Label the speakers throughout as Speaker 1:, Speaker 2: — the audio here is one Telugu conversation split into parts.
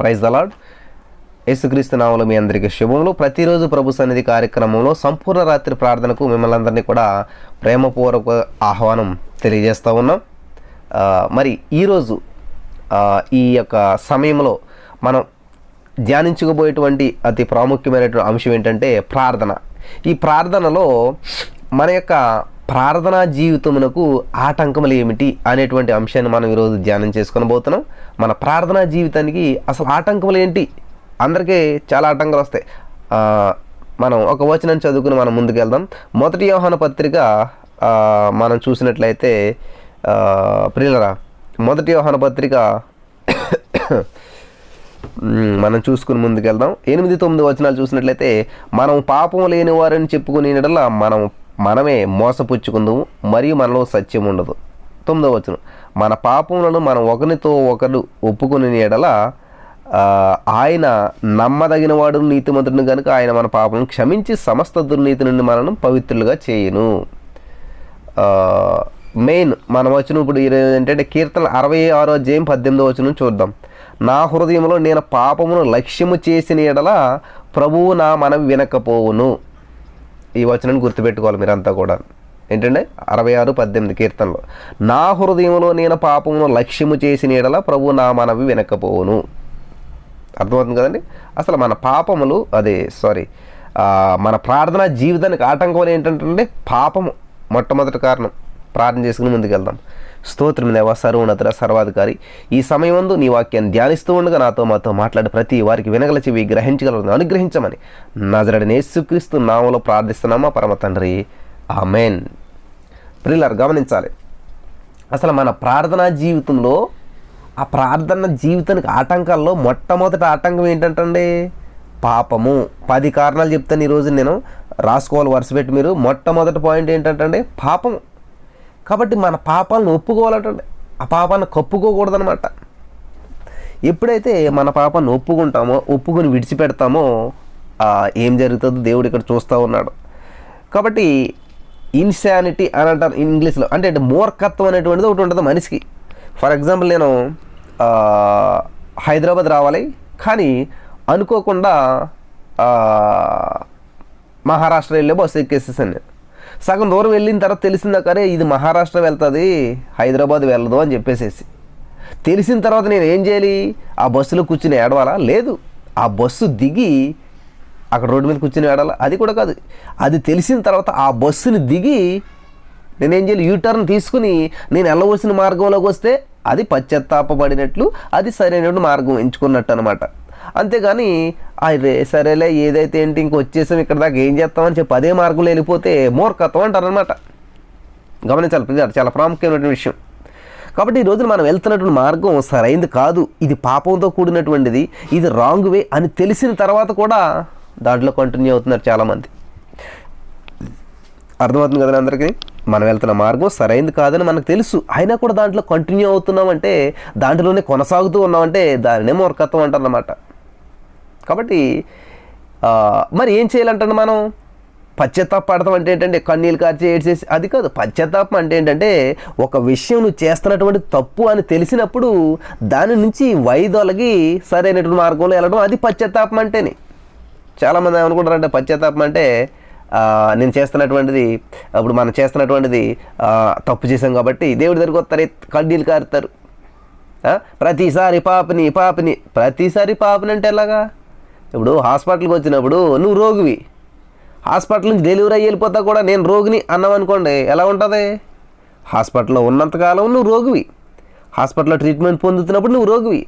Speaker 1: Praise the lord. యేసుక్రీస్తు నామములో మీ అందరికీ శుభములు. ప్రతిరోజు ప్రభు సన్నిధి కార్యక్రమంలో సంపూర్ణ రాత్రి ప్రార్థనకు మిమ్మల్ని అందరినీ కూడా ప్రేమపూర్వక ఆహ్వానం తెలియజేస్తూ ఉన్నాం. మరి ఈరోజు ఈ యొక్క సమయంలో మనం ధ్యానించుకోబోయేటువంటి అతి ప్రాముఖ్యమైనటువంటి అంశం ఏంటంటే ప్రార్థన. ఈ ప్రార్థనలో మన యొక్క ప్రార్థనా జీవితమునకు ఆటంకములు ఏమిటి అనేటువంటి అంశాన్ని మనం ఈరోజు ధ్యానం చేసుకొని పోతున్నాం. మన ప్రార్థనా జీవితానికి అసలు ఆటంకములు ఏంటి? అందరికీ చాలా ఆటంకాలు వస్తాయి. మనం ఒక వచనం చదువుకుని మనం ముందుకెళ్దాం. 1 యోహాను పత్రిక మనం చూసినట్లయితే ప్రియులరా, 1 యోహాను పత్రిక మనం చూసుకుని ముందుకెళ్దాం. 8-9 వచనాలు చూసినట్లయితే, మనం పాపం లేని వారని చెప్పుకునే యెడల మనమే మోసపుచ్చుకుందాము మరియు మనలో సత్యం ఉండదు. 9వ వచనం, మన పాపములను మనం ఒకరితో ఒకరు ఒప్పుకునే యెడల ఆయన నమ్మదగిన వాడు నీతిమంతుడు కనుక ఆయన మన పాపలను క్షమించి సమస్త దుర్నీతి నుండి మనను పవిత్రులుగా చేయును. మెయిన్ మన వచనం ఇప్పుడు ఏంటంటే కీర్తన 66వ అధ్యాయం 18వ వచనం చూద్దాం. నా హృదయంలో నేను పాపమును లక్ష్యము చేసిన యెడల ప్రభువు నా మనవి వినకపోవును. ఈ వచనాన్ని గుర్తుపెట్టుకోవాలి మీరంతా కూడా. ఏంటంటే 66:18 కీర్తనలో, నా హృదయంలో నేను పాపమును లక్ష్యము చేసిన యెడల ప్రభువు నా మనవి వినకపోవును. అర్థమవుతుంది కదండి. అసలు మన పాపములు మన ప్రార్థనా జీవితానికి ఆటంకం ఏంటంటే పాపము మొట్టమొదటి కారణం. ప్రార్థన చేసుకుని ముందుకెళ్దాం. స్తోత్రం దేవా, సర్వోన్నతుడ, సర్వాధికారి, ఈ సమయమందు నీ వాక్యాన్ని ధ్యానిస్తూ ఉండగా మాతో మాట్లాడి ప్రతి వారికి వినగల చెవి గ్రహించగలను అనుగ్రహించమని నజరేయుడైన యేసుక్రీస్తు నామములో ప్రార్థిస్తున్నామా పరమ తండ్రి, ఆమేన్. ప్రియులారా, గమనించాలి, అసలు మన ప్రార్థనా జీవితంలో ఆ ప్రార్థన జీవితానికి ఆటంకాల్లో మొట్టమొదటి ఆటంకం ఏంటంటే పాపము. 10 కారణాలు చెప్తాను ఈరోజు, నేను రాసుకోవాలి వరుస పెట్టి. మీరు మొట్టమొదటి పాయింట్ ఏంటంటే పాపము. కాబట్టి మన పాపాలను ఒప్పుకోవాలంటే ఆ పాపాన్ని కప్పుకోకూడదనమాట. ఎప్పుడైతే మన పాపాన్ని ఒప్పుకొని విడిచిపెడతామో ఏం జరుగుతుందో దేవుడు ఇక్కడ చూస్తూ ఉన్నాడు. కాబట్టి ఇన్సానిటీ అని అంటారు ఇంగ్లీష్లో. అంటే మూర్ఖత్వం అనేటువంటిది ఒకటి ఉంటుంది మనిషికి. ఫర్ ఎగ్జాంపుల్, నేను హైదరాబాద్ రావాలి, కానీ అనుకోకుండా మహారాష్ట్ర వెళ్ళే బస్సు ఎక్కేసేసాను. నేను సగం దూరం వెళ్ళిన తర్వాత తెలిసిందా, కరే ఇది మహారాష్ట్ర వెళ్తుంది, హైదరాబాద్ వెళ్ళదు అని చెప్పేసేసి తెలిసిన తర్వాత నేను ఏం చేయాలి? ఆ బస్సులో కూర్చుని ఏడవాలా? లేదు, ఆ బస్సు దిగి అక్కడ రోడ్డు మీద కూర్చుని ఏడాలా? అది కూడా కాదు. అది తెలిసిన తర్వాత ఆ బస్సుని దిగి నేనేం చేయాలి? యూటర్న్ తీసుకుని నేను వెళ్ళవలసిన మార్గంలోకి వస్తే అది పశ్చాత్తాపడినట్లు, అది సరైన మార్గం ఎంచుకున్నట్టు అనమాట. అంతేగాని అదే సరేలే ఏదైతే ఏంటి ఇంకొచ్చేసాం ఇక్కడ దాకా ఏం చేస్తామని చెప్పి అదే మార్గంలో వెళ్ళిపోతే మూర్ఖత్వం అంటారనమాట. గమనించాలి, చాలా ప్రాముఖ్యమైన విషయం. కాబట్టి ఈ రోజున మనం వెళ్తున్నటువంటి మార్గం సరైనది కాదు, ఇది పాపంతో కూడినటువంటిది, ఇది రాంగ్ వే అని తెలిసిన తర్వాత కూడా దాంట్లో కంటిన్యూ అవుతున్నారు చాలామంది. అర్థమవుతుంది కదండి అందరికీ. మనం వెళ్తున్న మార్గం సరైనది కాదని మనకు తెలుసు, అయినా కూడా దాంట్లో కంటిన్యూ అవుతున్నామంటే, దాంట్లోనే కొనసాగుతూ ఉన్నామంటే దానినే మూర్ఖత్వం అంటారన్నమాట. కాబట్టి మరి ఏం చేయాలంటే మనం పశ్చాత్తాపడతాం అంటే ఏంటంటే కన్నీళ్ళు కార్చి ఏడ్చేసి అది కాదు. పశ్చాత్తాపం అంటే ఏంటంటే ఒక విషయం నువ్వు చేస్తున్నటువంటి తప్పు అని తెలిసినప్పుడు దాని నుంచి వైదొలగి సరైనటువంటి మార్గంలో వెళ్ళడం, అది పశ్చాత్తాపం అంటేనే. చాలామంది ఏమనుకుంటారంటే పశ్చాత్తాపం అంటే నేను చేస్తున్నటువంటిది, అప్పుడు మనం చేస్తున్నటువంటిది తప్పు చేసాం కాబట్టి దేవుడి దగ్గరికి వస్తారు, కడ్డీలు కారుతారు. ప్రతిసారి పాపని అంటే ఎలాగా? ఇప్పుడు హాస్పిటల్కి వచ్చినప్పుడు నువ్వు రోగివి, హాస్పిటల్ నుంచి డెలివరీ అయ్యి వెళ్ళిపోతా కూడా నేను రోగిని అన్నావనుకోండి, ఎలా ఉంటుంది? హాస్పిటల్లో ఉన్నంతకాలం నువ్వు రోగివి, హాస్పిటల్లో ట్రీట్మెంట్ పొందుతున్నప్పుడు నువ్వు రోగివి.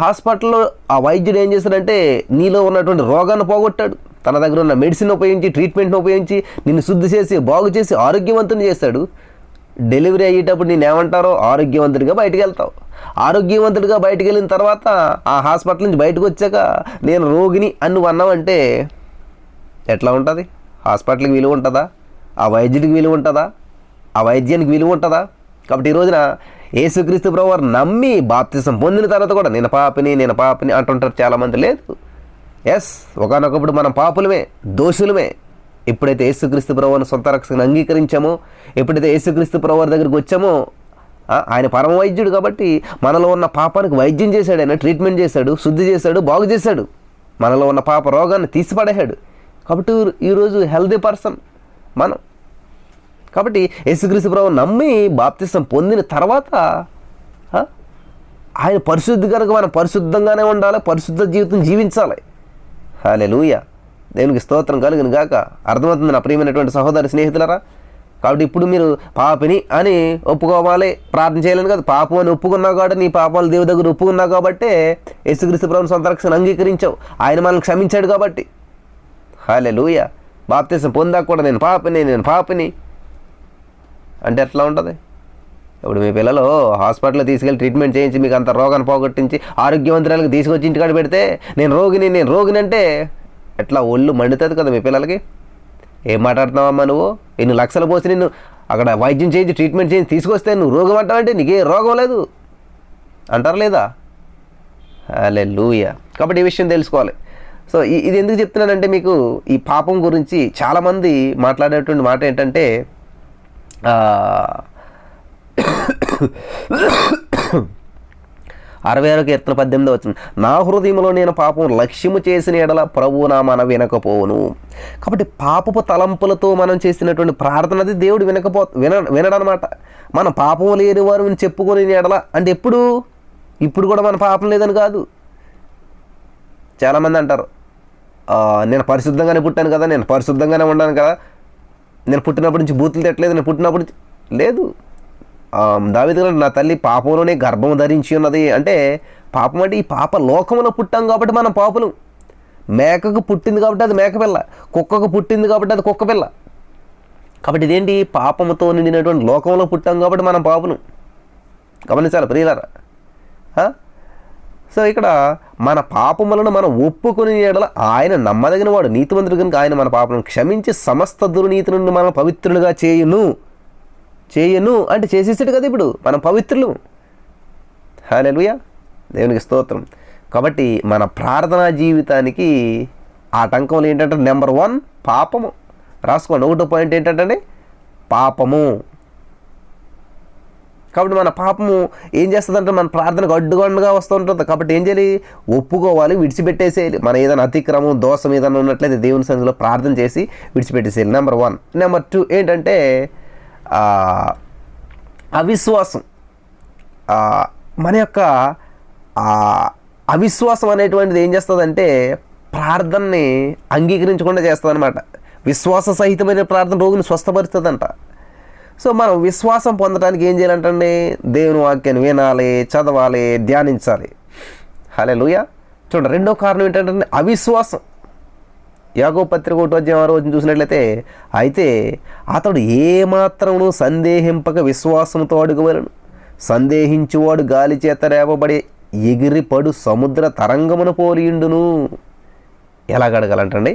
Speaker 1: హాస్పిటల్లో ఆ వైద్యుడు ఏం చేస్తాడంటే నీలో ఉన్నటువంటి రోగాన్ని పోగొట్టాడు, తన దగ్గర ఉన్న మెడిసిన్ ఉపయోగించి, ట్రీట్మెంట్ని ఉపయోగించి నిన్ను శుద్ధి చేసి బాగు చేసి ఆరోగ్యవంతుని చేస్తాడు. డెలివరీ అయ్యేటప్పుడు నేను ఏమంటారో ఆరోగ్యవంతుడిగా బయటకు వెళ్తావు. ఆరోగ్యవంతుడిగా బయటకు వెళ్ళిన తర్వాత ఆ హాస్పిటల్ నుంచి బయటకు వచ్చాక నేను రోగిని అని నువ్వు అన్నావంటే ఎట్లా ఉంటుంది? హాస్పిటల్కి విలువ ఉంటుందా? ఆ వైద్యుడికి విలువ ఉంటుందా? ఆ వైద్యానికి విలువ ఉంటుందా? కాబట్టి ఈ రోజున యేసుక్రీస్తు ప్రభువారు నమ్మి బాప్తిసం పొందిన తర్వాత కూడా నేను పాపిని అంటుంటారు చాలామంది. లేదు, ఎస్, ఒకానొకప్పుడు మనం పాపులమే, దోషులమే. ఎప్పుడైతే యేసుక్రీస్తు ప్రభువుని సొంత రక్షణను అంగీకరించామో, ఎప్పుడైతే యేసుక్రీస్తు ప్రభువారి దగ్గరికి వచ్చామో ఆయన పరమ వైద్యుడు కాబట్టి మనలో ఉన్న పాపానికి వైద్యం చేశాడు, ఆయన ట్రీట్మెంట్ చేశాడు, శుద్ధి చేశాడు, బాగు చేశాడు, మనలో ఉన్న పాప రోగాన్ని తీసిపడేశాడు. కాబట్టి ఈరోజు హెల్దీ పర్సన్ మనం. కాబట్టి యేసుక్రీస్తు ప్రభువు నమ్మి బాప్తిసం పొందిన తర్వాత ఆయన పరిశుద్ధి కనుక మనం పరిశుద్ధంగానే ఉండాలి, పరిశుద్ధ జీవితం జీవించాలి. హల్లెలూయా, దేవునికి స్తోత్రం కలుగును గాక. అర్థమవుతుంది నా ప్రియమైనటువంటి సహోదరి స్నేహితులరా? కాబట్టి ఇప్పుడు మీరు పాపిని అని ఒప్పుకోవాలి, ప్రార్థన చేయలేను కదా. పాపం అని ఒప్పుకున్నావు కాబట్టి, నీ పాపాలు దేవుడి దగ్గర ఒప్పుకున్నావు కాబట్టి యేసుక్రీస్తు ప్రభువుని సొంత రక్షణ అంగీకరించావు. ఆయన మనల్ని క్షమించాడు కాబట్టి. హల్లెలూయా. బాప్తిసం పొందాక కూడా నేను పాపిని అంటే ఎట్లా ఉంటుంది? ఇప్పుడు మీ పిల్లలు హాస్పిటల్లో తీసుకెళ్ళి ట్రీట్మెంట్ చేయించి మీకు అంత రోగాన్ని పోగొట్టించి ఆరోగ్యవంతురాలకు తీసుకొచ్చి ఇంటికాడ పెడితే నేను రోగిని అంటే ఎట్లా ఒళ్ళు మండుతుంది కదా మీ పిల్లలకి. ఏం మాట్లాడుతున్నావమ్మా నువ్వు? ఎన్ని లక్షలు పోసి నిన్ను అక్కడ వైద్యం చేయించి ట్రీట్మెంట్ చేయించి తీసుకొస్తే నువ్వు రోగం అంటావంటే నీకే రోగం లేదు అంటారు లేదా? హల్లెలూయా. కాబట్టి ఈ విషయం తెలుసుకోవాలి. సో ఇది ఎందుకు చెప్తున్నానంటే మీకు ఈ పాపం గురించి చాలామంది మాట్లాడేటువంటి మాట ఏంటంటే 66 కీర్తన 18 వచ్చింది, నా హృదయంలో నేను పాపం లక్ష్యము చేసిన ఎడల ప్రభువు నా మన వినకపోవును. కాబట్టి పాపపు తలంపులతో మనం చేసినటువంటి ప్రార్థన అది దేవుడు వినడనమాట. మన పాపం లేని వారు చెప్పుకొని ఎడల అంటే ఇప్పుడు కూడా మన పాపం లేదని కాదు. చాలామంది అంటారు నేను పరిశుద్ధంగానే పుట్టాను కదా, నేను పరిశుద్ధంగానే ఉన్నాను కదా, నేను పుట్టినప్పటి నుంచి బూతులు తిట్టలేదు, నేను పుట్టినప్పటి నుంచి లేదు. దావీదు నా తల్లి పాపంలోనే గర్భం ధరించి ఉన్నది అంటే పాపం అంటే ఈ పాప లోకంలో పుట్టాం కాబట్టి మనం పాపలు. మేకకు పుట్టింది కాబట్టి అది మేకపిల్ల, కుక్కకు పుట్టింది కాబట్టి అది కుక్కపిల్ల. కాబట్టి ఇదేంటి? పాపముతో నిండినటువంటి లోకంలో పుట్టాం కాబట్టి మనం పాపలు. గమనించాలి ప్రియులారా. సో ఇక్కడ మన పాపములను మనం ఒప్పుకొని ఎడల ఆయన నమ్మదగిన వాడు, నీతిమంతుడు కనుక ఆయన మన పాపలను క్షమించి సమస్త దుర్నీతి నుండి మనం పవిత్రులుగా చేయను అంటే చేసేసాడు కదా. ఇప్పుడు మనం పవిత్రులు. హల్లెలూయా, దేవునికి స్తోత్రం. కాబట్టి మన ప్రార్థనా జీవితానికి ఆటంకములు ఏంటంటే నెంబర్ 1 పాపము. రాసుకోండి, 1వ పాయింట్ ఏంటంటే పాపము. కాబట్టి మన పాపము ఏం చేస్తుందంటే మన ప్రార్థనకు అడ్డుగొండగా వస్తూ ఉంటుంది. కాబట్టి ఏం చేయాలి? ఒప్పుకోవాలి, విడిచిపెట్టేసేయాలి. మన ఏదైనా అతిక్రమం దోషం ఏదైనా ఉన్నట్లయితే దేవుని సన్నిధిలో ప్రార్థన చేసి విడిచిపెట్టేసేయాలి. నెంబర్ 1. నెంబర్ 2 ఏంటంటే అవిశ్వాసం. మన యొక్క అవిశ్వాసం అనేటువంటిది ఏం చేస్తుందంటే ప్రార్థనని అంగీకరించకుండా చేస్తుంది అనమాట. విశ్వాస సహితమైన ప్రార్థన రోగిని స్వస్థపరుస్తుందంట. సో మనం విశ్వాసం పొందడానికి ఏం చేయాలంటే దేవుని వాక్యాన్ని వినాలి, చదవాలి, ధ్యానించాలి. హల్లెలూయా. చూడండి, 2వ కారణం ఏంటంటే అవిశ్వాసం. యాకోబు పత్రిక 1:6 చూసినట్లయితే, అయితే అతడు ఏమాత్రమును సందేహింపక విశ్వాసంతో అడుగవలను, సందేహించువాడు గాలి చేత రేపబడి ఎగిరిపడు సముద్ర తరంగమును పోలియుండును. ఎలాగ అడగాలంటండి?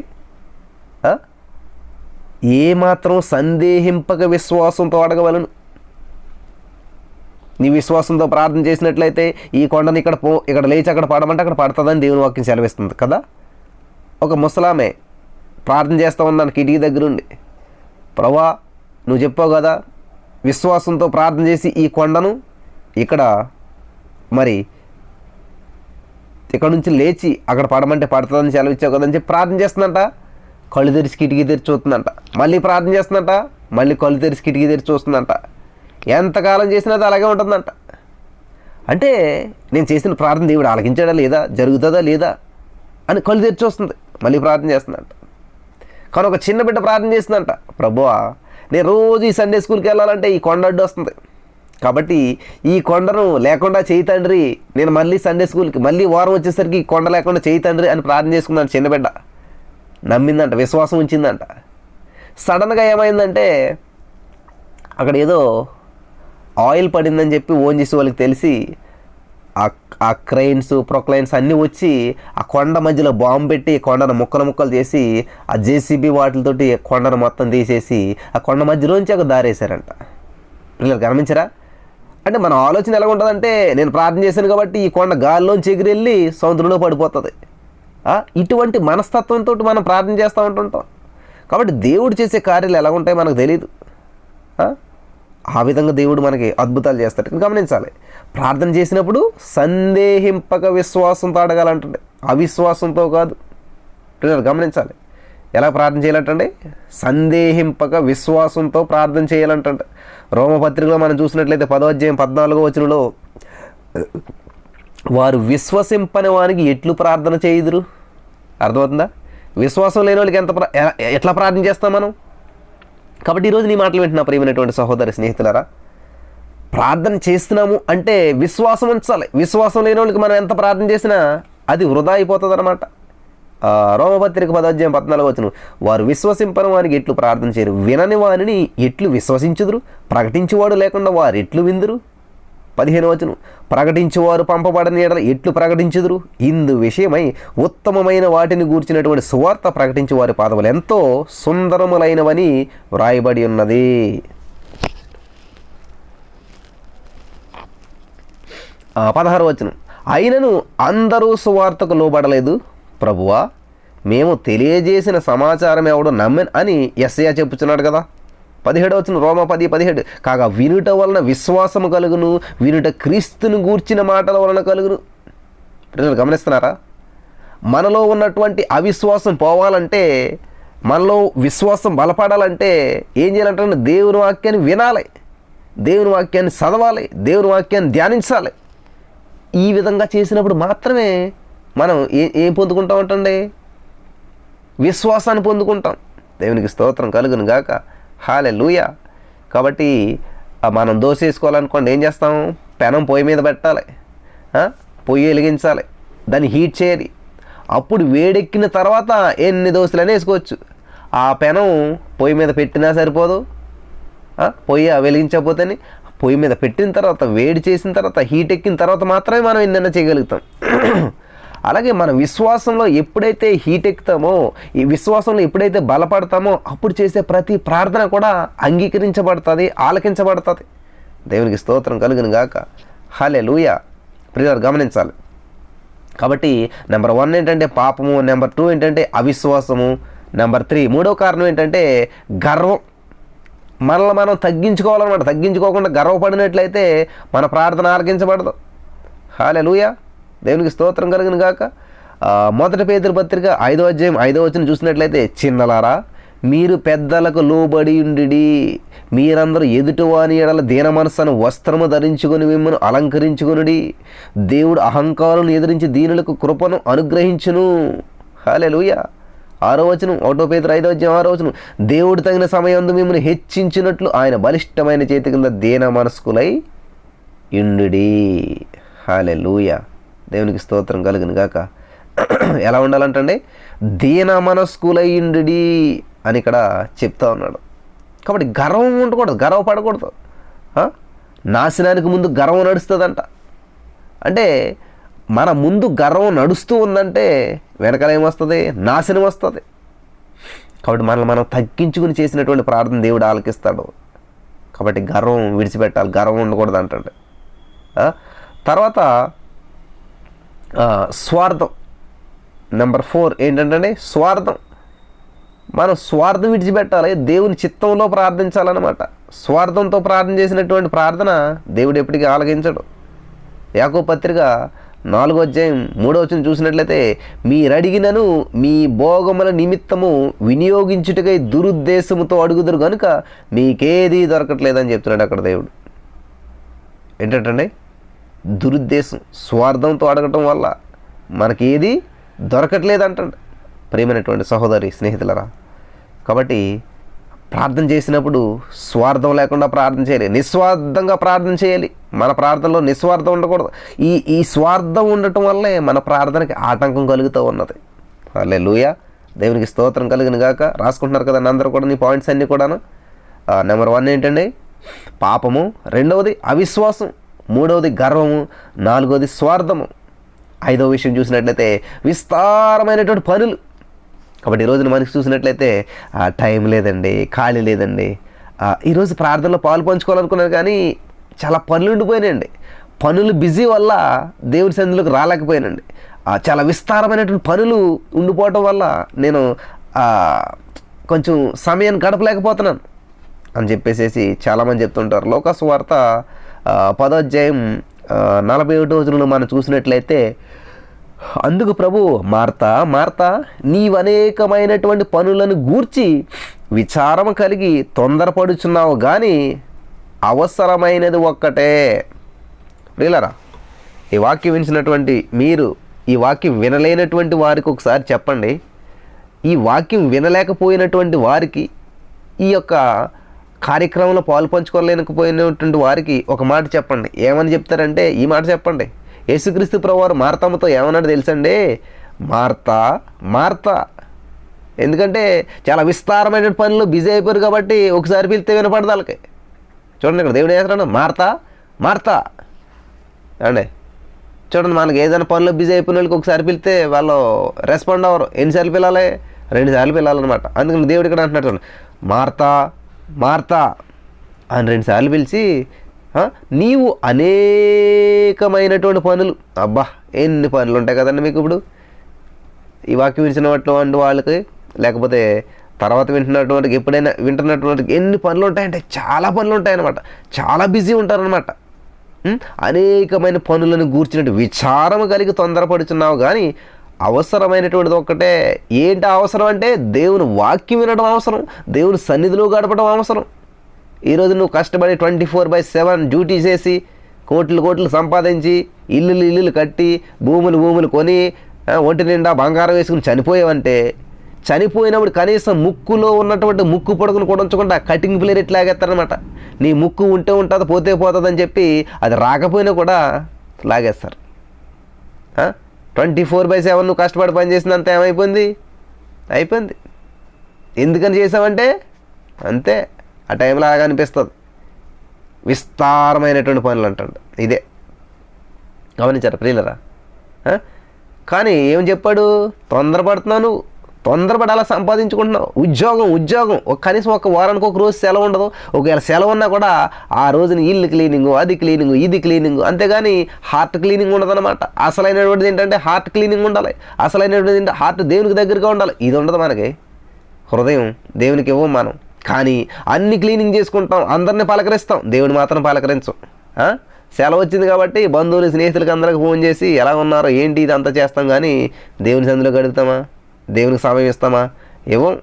Speaker 1: ఏమాత్రం సందేహింపక విశ్వాసంతో అడగవలను. నీ విశ్వాసంతో ప్రార్థన చేసినట్లయితే ఈ కొండని ఇక్కడ లేచి అక్కడ పడమంటే అక్కడ పడుతుందని దేవుని వాక్యం సెలవిస్తుంది కదా. ఒక ముసలామే ప్రార్థన చేస్తూ ఉన్నాను కిటికీ దగ్గరుండి, ప్రభా నువ్వు చెప్పావు కదా విశ్వాసంతో ప్రార్థన చేసి ఈ కొండను ఇక్కడ నుంచి లేచి అక్కడ పడమంటే పడుతుందని సెలవిచ్చావు కదని చెప్పి ప్రార్థన చేస్తుందంట. కళ్ళు తెరిచి కిటికీ తెరిచి చూస్తుందంట. మళ్ళీ ప్రార్థన చేస్తుందంట, మళ్ళీ కళ్ళు తెరిచి కిటికీ తెరిచి చూస్తుందంట. ఎంతకాలం చేసినా అది అలాగే ఉంటుందంట. అంటే నేను చేసిన ప్రార్థన దేవుడు ఆలకించాడా లేదా, జరుగుతుందా లేదా అని కళ్ళు తెరిచి చూస్తుంది. మళ్ళీ ప్రార్థన చేస్తుందంట. కానీ ఒక చిన్న బిడ్డ ప్రార్థన చేస్తుందంట, ప్రభువా నేను రోజు ఈ సండే స్కూల్కి వెళ్ళాలంటే ఈ కొండ అడ్డు వస్తుంది, కాబట్టి ఈ కొండను లేకుండా చేయి తండ్రి, నేను మళ్ళీ సండే స్కూల్కి మళ్ళీ వారం వచ్చేసరికి ఈ కొండ లేకుండా చేయి తండ్రి అని ప్రార్థన చేసుకున్నాను. చిన్న బిడ్డ నమ్మిందంట, విశ్వాసం ఉంచిందంట. సడన్గా ఏమైందంటే అక్కడ ఏదో ఆయిల్ పడిందని చెప్పి ఓన్ చేసి వాళ్ళకి తెలిసి ఆ క్రెయిన్స్ ప్రొక్లైన్స్ అన్నీ వచ్చి ఆ కొండ మధ్యలో బాంబు పెట్టి కొండను ముక్కలు చేసి ఆ జేసీబీ వాటితోటి కొండను మొత్తం తీసేసి ఆ కొండ మధ్యలోంచి ఒక దారేశారంట. పిల్లలు గమనించరా? అంటే మన ఆలోచన ఎలా ఉంటుందంటే నేను ప్రార్థన చేశాను కాబట్టి ఈ కొండ గాల్లోంచి ఎగిరెళ్ళి సముద్రంలో పడిపోతుంది. ఇటువంటి మనస్తత్వంతో మనం ప్రార్థన చేస్తూ ఉంటుంటాం. కాబట్టి దేవుడు చేసే కార్యాలు ఎలా ఉంటాయో మనకు తెలియదు. ఆ విధంగా దేవుడు మనకి అద్భుతాలు చేస్తాడు. గమనించాలి, ప్రార్థన చేసినప్పుడు సందేహింపక విశ్వాసంతో అడగాలంటే, అవిశ్వాసంతో కాదు. గమనించాలి, ఎలా ప్రార్థన చేయాలంటే సందేహింపక విశ్వాసంతో ప్రార్థన చేయాలంటే. రోమపత్రికలో మనం చూసినట్లయితే 10వ అధ్యాయం 14వ వచనంలో, వారు విశ్వసింపని వానికి ఎట్లు ప్రార్థన చేయుదురు. అర్థమవుతుందా? విశ్వాసం లేని వాళ్ళకి ఎట్లా ప్రార్థన చేస్తాం మనం? కాబట్టి ఈరోజు నీ మాటలు వింటున్నా ప్రియమైనటువంటి సహోదరి స్నేహితులారా, ప్రార్థన చేస్తున్నాము అంటే విశ్వాసం ఉంచాలి. విశ్వాసం లేని వాళ్ళకి మనం ఎంత ప్రార్థన చేసినా అది వృధా అయిపోతుంది అన్నమాట. రోమపత్రిక 10వ అధ్యాయం 14వ వచనం, వారు విశ్వసింపని వారికి ఎట్లు ప్రార్థన చేయరు, వినని వారిని ఎట్లు విశ్వసించుదురు, ప్రకటించేవాడు లేకుండా వారు ఎట్లు విందురు. 15వ వచనం, ప్రకటించేవారు పంపబడని ఎడల ఎట్లు ప్రకటించుదురు, ఇందు విషయమై ఉత్తమమైన వాటిని గూర్చినటువంటి సువార్త ప్రకటించే వారి పాదములు ఎంతో సుందరములైనవని వ్రాయబడి ఉన్నది. 16వ వచనం, అయినను అందరూ సువార్తకు లోబడలేదు ప్రభువా, మేము తెలియజేసిన సమాచారం ఎవడు నమ్మని అని యెషయా చెప్పుచున్నాడు కదా. 17వ వచనం, రోమా 10:17, కాగా వినుట వలన విశ్వాసము కలుగును, వినుట క్రీస్తును గూర్చిన మాటల వలన కలుగును. ప్రజలు గమనిస్తున్నారా? మనలో ఉన్నటువంటి అవిశ్వాసం పోవాలంటే, మనలో విశ్వాసం బలపడాలంటే ఏం చేయాలంటే దేవుని వాక్యాన్ని వినాలి, దేవుని వాక్యాన్ని చదవాలి, దేవుని వాక్యాన్ని ధ్యానించాలి. ఈ విధంగా చేసినప్పుడు మాత్రమే మనం ఏం పొందుకుంటాం అంటే విశ్వాసాన్ని పొందుకుంటాం. దేవునికి స్తోత్రం కలుగును గాక. హల్లెలూయా. కాబట్టి మనం దోశ వేసుకోవాలనుకోండి, ఏం చేస్తాం? పెనం పొయ్యి మీద పెట్టాలి, పొయ్యి వెలిగించాలి, దాన్ని హీట్ చేయాలి. అప్పుడు వేడెక్కిన తర్వాత ఎన్ని దోశలనే వేసుకోవచ్చు. ఆ పెనం పొయ్యి మీద పెట్టినా సరిపోదు, పొయ్యి వెలిగించకపోతేనే పొయ్యి మీద పెట్టిన తర్వాత, వేడి చేసిన తర్వాత, హీట్ ఎక్కిన తర్వాత మాత్రమే మనం ఎన్నైనా చేయగలుగుతాం. అలాగే మన విశ్వాసంలో ఎప్పుడైతే హీట్ ఎక్కుతామో, ఈ విశ్వాసంలో ఎప్పుడైతే బలపడతామో, అప్పుడు చేసే ప్రతి ప్రార్థన కూడా అంగీకరించబడుతుంది, ఆలకించబడుతుంది. దేవునికి స్తోత్రం కలుగును గాక. హల్లెలూయా. ప్రియులారా గమనించాలి. కాబట్టి నెంబర్ 1 ఏంటంటే పాపము, నెంబర్ 2 ఏంటంటే అవిశ్వాసము, నెంబర్ 3 మూడో కారణం ఏంటంటే గర్వం. మనల్ని మనం తగ్గించుకోవాలన్నమాట. తగ్గించుకోకుండా గర్వపడినట్లయితే మన ప్రార్థన ఆలకించబడదు. హల్లెలూయా. దేవునికి స్తోత్రం కలుగును గాక. 1 పేతురు పత్రిక 5వ అధ్యాయం 5వ వచనం చూసినట్లయితే, చిన్నలారా మీరు పెద్దలకు లోబడి ఉండి, మీరందరూ ఎదుటివాని ఎడల దీన మనస్సును వస్త్రము ధరించుకొని మిమ్మల్ని అలంకరించుకొనుడి. దేవుడు అహంకారులను ఎదిరించి దీనులకు కృపను అనుగ్రహించును. హల్లెలూయా. 6వ వచనం, 1 పేతురు 5వ అధ్యాయం 6వ వచనం, దేవుడు తగిన సమయంలో మిమ్మల్ని హెచ్చించినట్లు ఆయన బలిష్టమైన చేతి కింద దీన మనస్కులై ఇండుడి. హల్లెలూయా. దేవునికి స్తోత్రం కలుగును గాక. ఎలా ఉండాలంటే దీన మనస్కులై ఇండుడి అని ఇక్కడ చెప్తా ఉన్నాడు. కాబట్టి గర్వం ఉండకూడదు, గర్వపడకూడదు. నాశనానికి ముందు గర్వం నడుస్తుందంట. అంటే మన ముందు గర్వం నడుస్తూ ఉందంటే వెనకాల ఏమొస్తుంది? నాశనం వస్తుంది. కాబట్టి మనల్ని మనం తగ్గించుకుని చేసినటువంటి ప్రార్థన దేవుడు ఆలకిస్తాడు. కాబట్టి గర్వం విడిచిపెట్టాలి, గర్వం ఉండకూడదు అంటాడు. తర్వాత స్వార్థం. నెంబర్ 4 ఏంటంటే స్వార్థం. మనం స్వార్థం విడిచిపెట్టాలి, దేవుని చిత్తంలో ప్రార్థించాలన్నమాట. స్వార్థంతో ప్రార్థన చేసినటువంటి ప్రార్థన దేవుడు ఎప్పటికీ ఆలకించడు. యాకోబు పత్రిక 4వ అధ్యాయం 3వ వచనం చూసినట్లయితే, మీరడిగినను మీ భోగముల నిమిత్తము వినియోగించుటకై దురుద్దేశముతో అడుగుదురు కనుక మీకేది దొరకట్లేదని చెప్తున్నాడు అక్కడ దేవుడు. ఏంటంటే దురుద్దేశం, స్వార్థంతో అడగటం వల్ల మనకేది దొరకట్లేదంటాడు ప్రియమైనటువంటి సహోదరి స్నేహితులరా. కాబట్టి ప్రార్థన చేసినప్పుడు స్వార్థం లేకుండా ప్రార్థన చేయాలి, నిస్వార్థంగా ప్రార్థన చేయాలి. మన ప్రార్థనలో నిస్వార్థం ఉండకూడదు. ఈ స్వార్థం ఉండటం వల్లే మన ప్రార్థనకి ఆటంకం కలుగుతూ ఉన్నది. హల్లెలూయా. దేవునికి స్తోత్రం కలుగును గాక. రాసుకుంటున్నారు కదండి అందరూ కూడా నీ పాయింట్స్ అన్నీ కూడాను. నెంబర్ 1 ఏంటండి పాపము, 2వది అవిశ్వాసం, 3వది గర్వము, 4వది స్వార్థము, 5వ విషయం చూసినట్లయితే విస్తారమైనటువంటి పనులు. కాబట్టి ఈరోజు మనకి చూసినట్లయితే టైం లేదండి, ఖాళీ లేదండి. ఈరోజు ప్రార్థనలో పాలు పంచుకోవాలనుకున్నాను కానీ చాలా పనులు ఉండిపోయినాయండి. పనులు బిజీ వల్ల దేవుని సన్నిధిలోకి రాలేకపోయానండి. చాలా విస్తారమైనటువంటి పనులు ఉండిపోవటం వల్ల నేను కొంచెం సమయాన్ని గడపలేకపోతున్నాను. అని చెప్పేసి చాలామంది చెప్తుంటారు. లోకాసు వార్త 10వ అధ్యాయం 41 వచనంలో మనం చూసినట్లయితే, అందుకు ప్రభు, మార్తా మార్తా, నీవనేకమైనటువంటి పనులను గూర్చి విచారం కలిగి తొందరపడుచున్నావు, కానీ అవసరమైనది ఒక్కటే. ప్రియులారా, ఈ వాక్యం వినిచినటువంటి మీరు, ఈ వాక్యం వినలేనటువంటి వారికి ఒకసారి చెప్పండి. ఈ వాక్యం వినలేకపోయినటువంటి వారికి, ఈ యొక్క కార్యక్రమంలో పాలు పంచుకోలేకపోయినటువంటి వారికి ఒక మాట చెప్పండి. ఏమని చెప్తారంటే ఈ మాట చెప్పండి. యేసుక్రీస్తు ప్రభువారు మార్తమ్మతో ఏమన్నాడు తెలుసండి? Martha Martha. ఎందుకంటే చాలా విస్తారమైన పనులు బిజీ అయిపోయారు కాబట్టి ఒకసారి పిలిస్తే వినపడదు వాళ్ళకి. చూడండి, ఇక్కడ దేవుడు ఏమంటున్నాడు? మార్తా మార్తా అండి. చూడండి, మనకి ఏదైనా పనులు బిజీ అయిపోయిన వాళ్ళకి ఒకసారి పిలిస్తే వాళ్ళు రెస్పాండ్ అవ్వరు. ఎన్నిసార్లు పిలాలి? 2 సార్లు పిలాలన్నమాట. అందుకని దేవుడు ఇక్కడ అంటున్నట్టు మార్తా మార్తా అని 2 సార్లు పిలిచి, నీవు అనేకమైనటువంటి పనులు, అబ్బా ఎన్ని పనులు ఉంటాయి కదండి మీకు ఇప్పుడు ఈ వాక్యం వింటున్నటువంటి వాళ్ళకి, లేకపోతే తర్వాత వింటున్నటువంటి, ఎప్పుడైనా వింటున్నటువంటి ఎన్ని పనులు ఉంటాయంటే చాలా పనులు ఉంటాయన్నమాట. చాలా బిజీ ఉంటారనమాట. అనేకమైన పనులను గూర్చినట్టు విచారం కలిగి తొందరపడుచున్నావు, కానీ అవసరమైనటువంటిది ఒక్కటే. ఏంటి అవసరం అంటే దేవుని వాక్యం వినడం అవసరం, దేవుని సన్నిధిలో గడపడం అవసరం. ఈరోజు నువ్వు కష్టపడి 24/7 డ్యూటీ చేసి కోట్లు సంపాదించి ఇల్లులు కట్టి భూములు కొని ఒంటి నిండా బంగారం వేసుకుని చనిపోయావంటే, చనిపోయినప్పుడు కనీసం ముక్కులో ఉన్నటువంటి ముక్కు పొడుగును కూడా ఉంచకుండా కటింగ్ ప్లేర్ ఎట్లా లాగేస్తారనమాట. నీ ముక్కు ఉంటే ఉంటుంది, పోతే పోతుంది అని చెప్పి అది రాకపోయినా కూడా లాగేస్తారు. 24/7 నువ్వు కష్టపడి పని చేసినంత ఏమైపోయింది? అయిపోయింది. ఎందుకని చేసావంటే అంతే, ఆ టైంలో అలాగ అనిపిస్తుంది. విస్తారమైనటువంటి పనులు అంటాడు. ఇదే గమనించారు ప్రియులరా? కానీ ఏం చెప్పాడు? తొందరపడుతున్నావు, తొందరపడి అలా సంపాదించుకుంటున్నావు. ఉద్యోగం కనీసం ఒక వారానికి ఒక రోజు సెలవు ఉండదు. ఒకవేళ సెలవు ఉన్నా కూడా ఆ రోజున ఇల్లు క్లీనింగు, అది క్లీనింగు, ఇది క్లీనింగు, అంతేగాని హార్ట్ క్లీనింగ్ ఉండదన్నమాట. అసలైనటువంటిది ఏంటంటే హార్ట్ క్లీనింగ్ ఉండాలి. అసలైనటువంటిది ఏంటంటే హార్ట్ దేవునికి దగ్గరగా ఉండాలి. ఇది ఉండదు మనకి. హృదయం దేవునికి ఇవ్వం మనం. కానీ అన్ని క్లీనింగ్ చేసుకుంటాం, అందరినీ పలకరిస్తాం, దేవుని మాత్రం పలకరించం. సెలవు వచ్చింది కాబట్టి బంధువులు స్నేహితులకి అందరికి ఫోన్ చేసి ఎలా ఉన్నారో ఏంటి ఇదంతా చేస్తాం, కానీ దేవుని సందులో గడుపుతామా? దేవునికి సమయం ఇస్తామా? ఇవ్వం.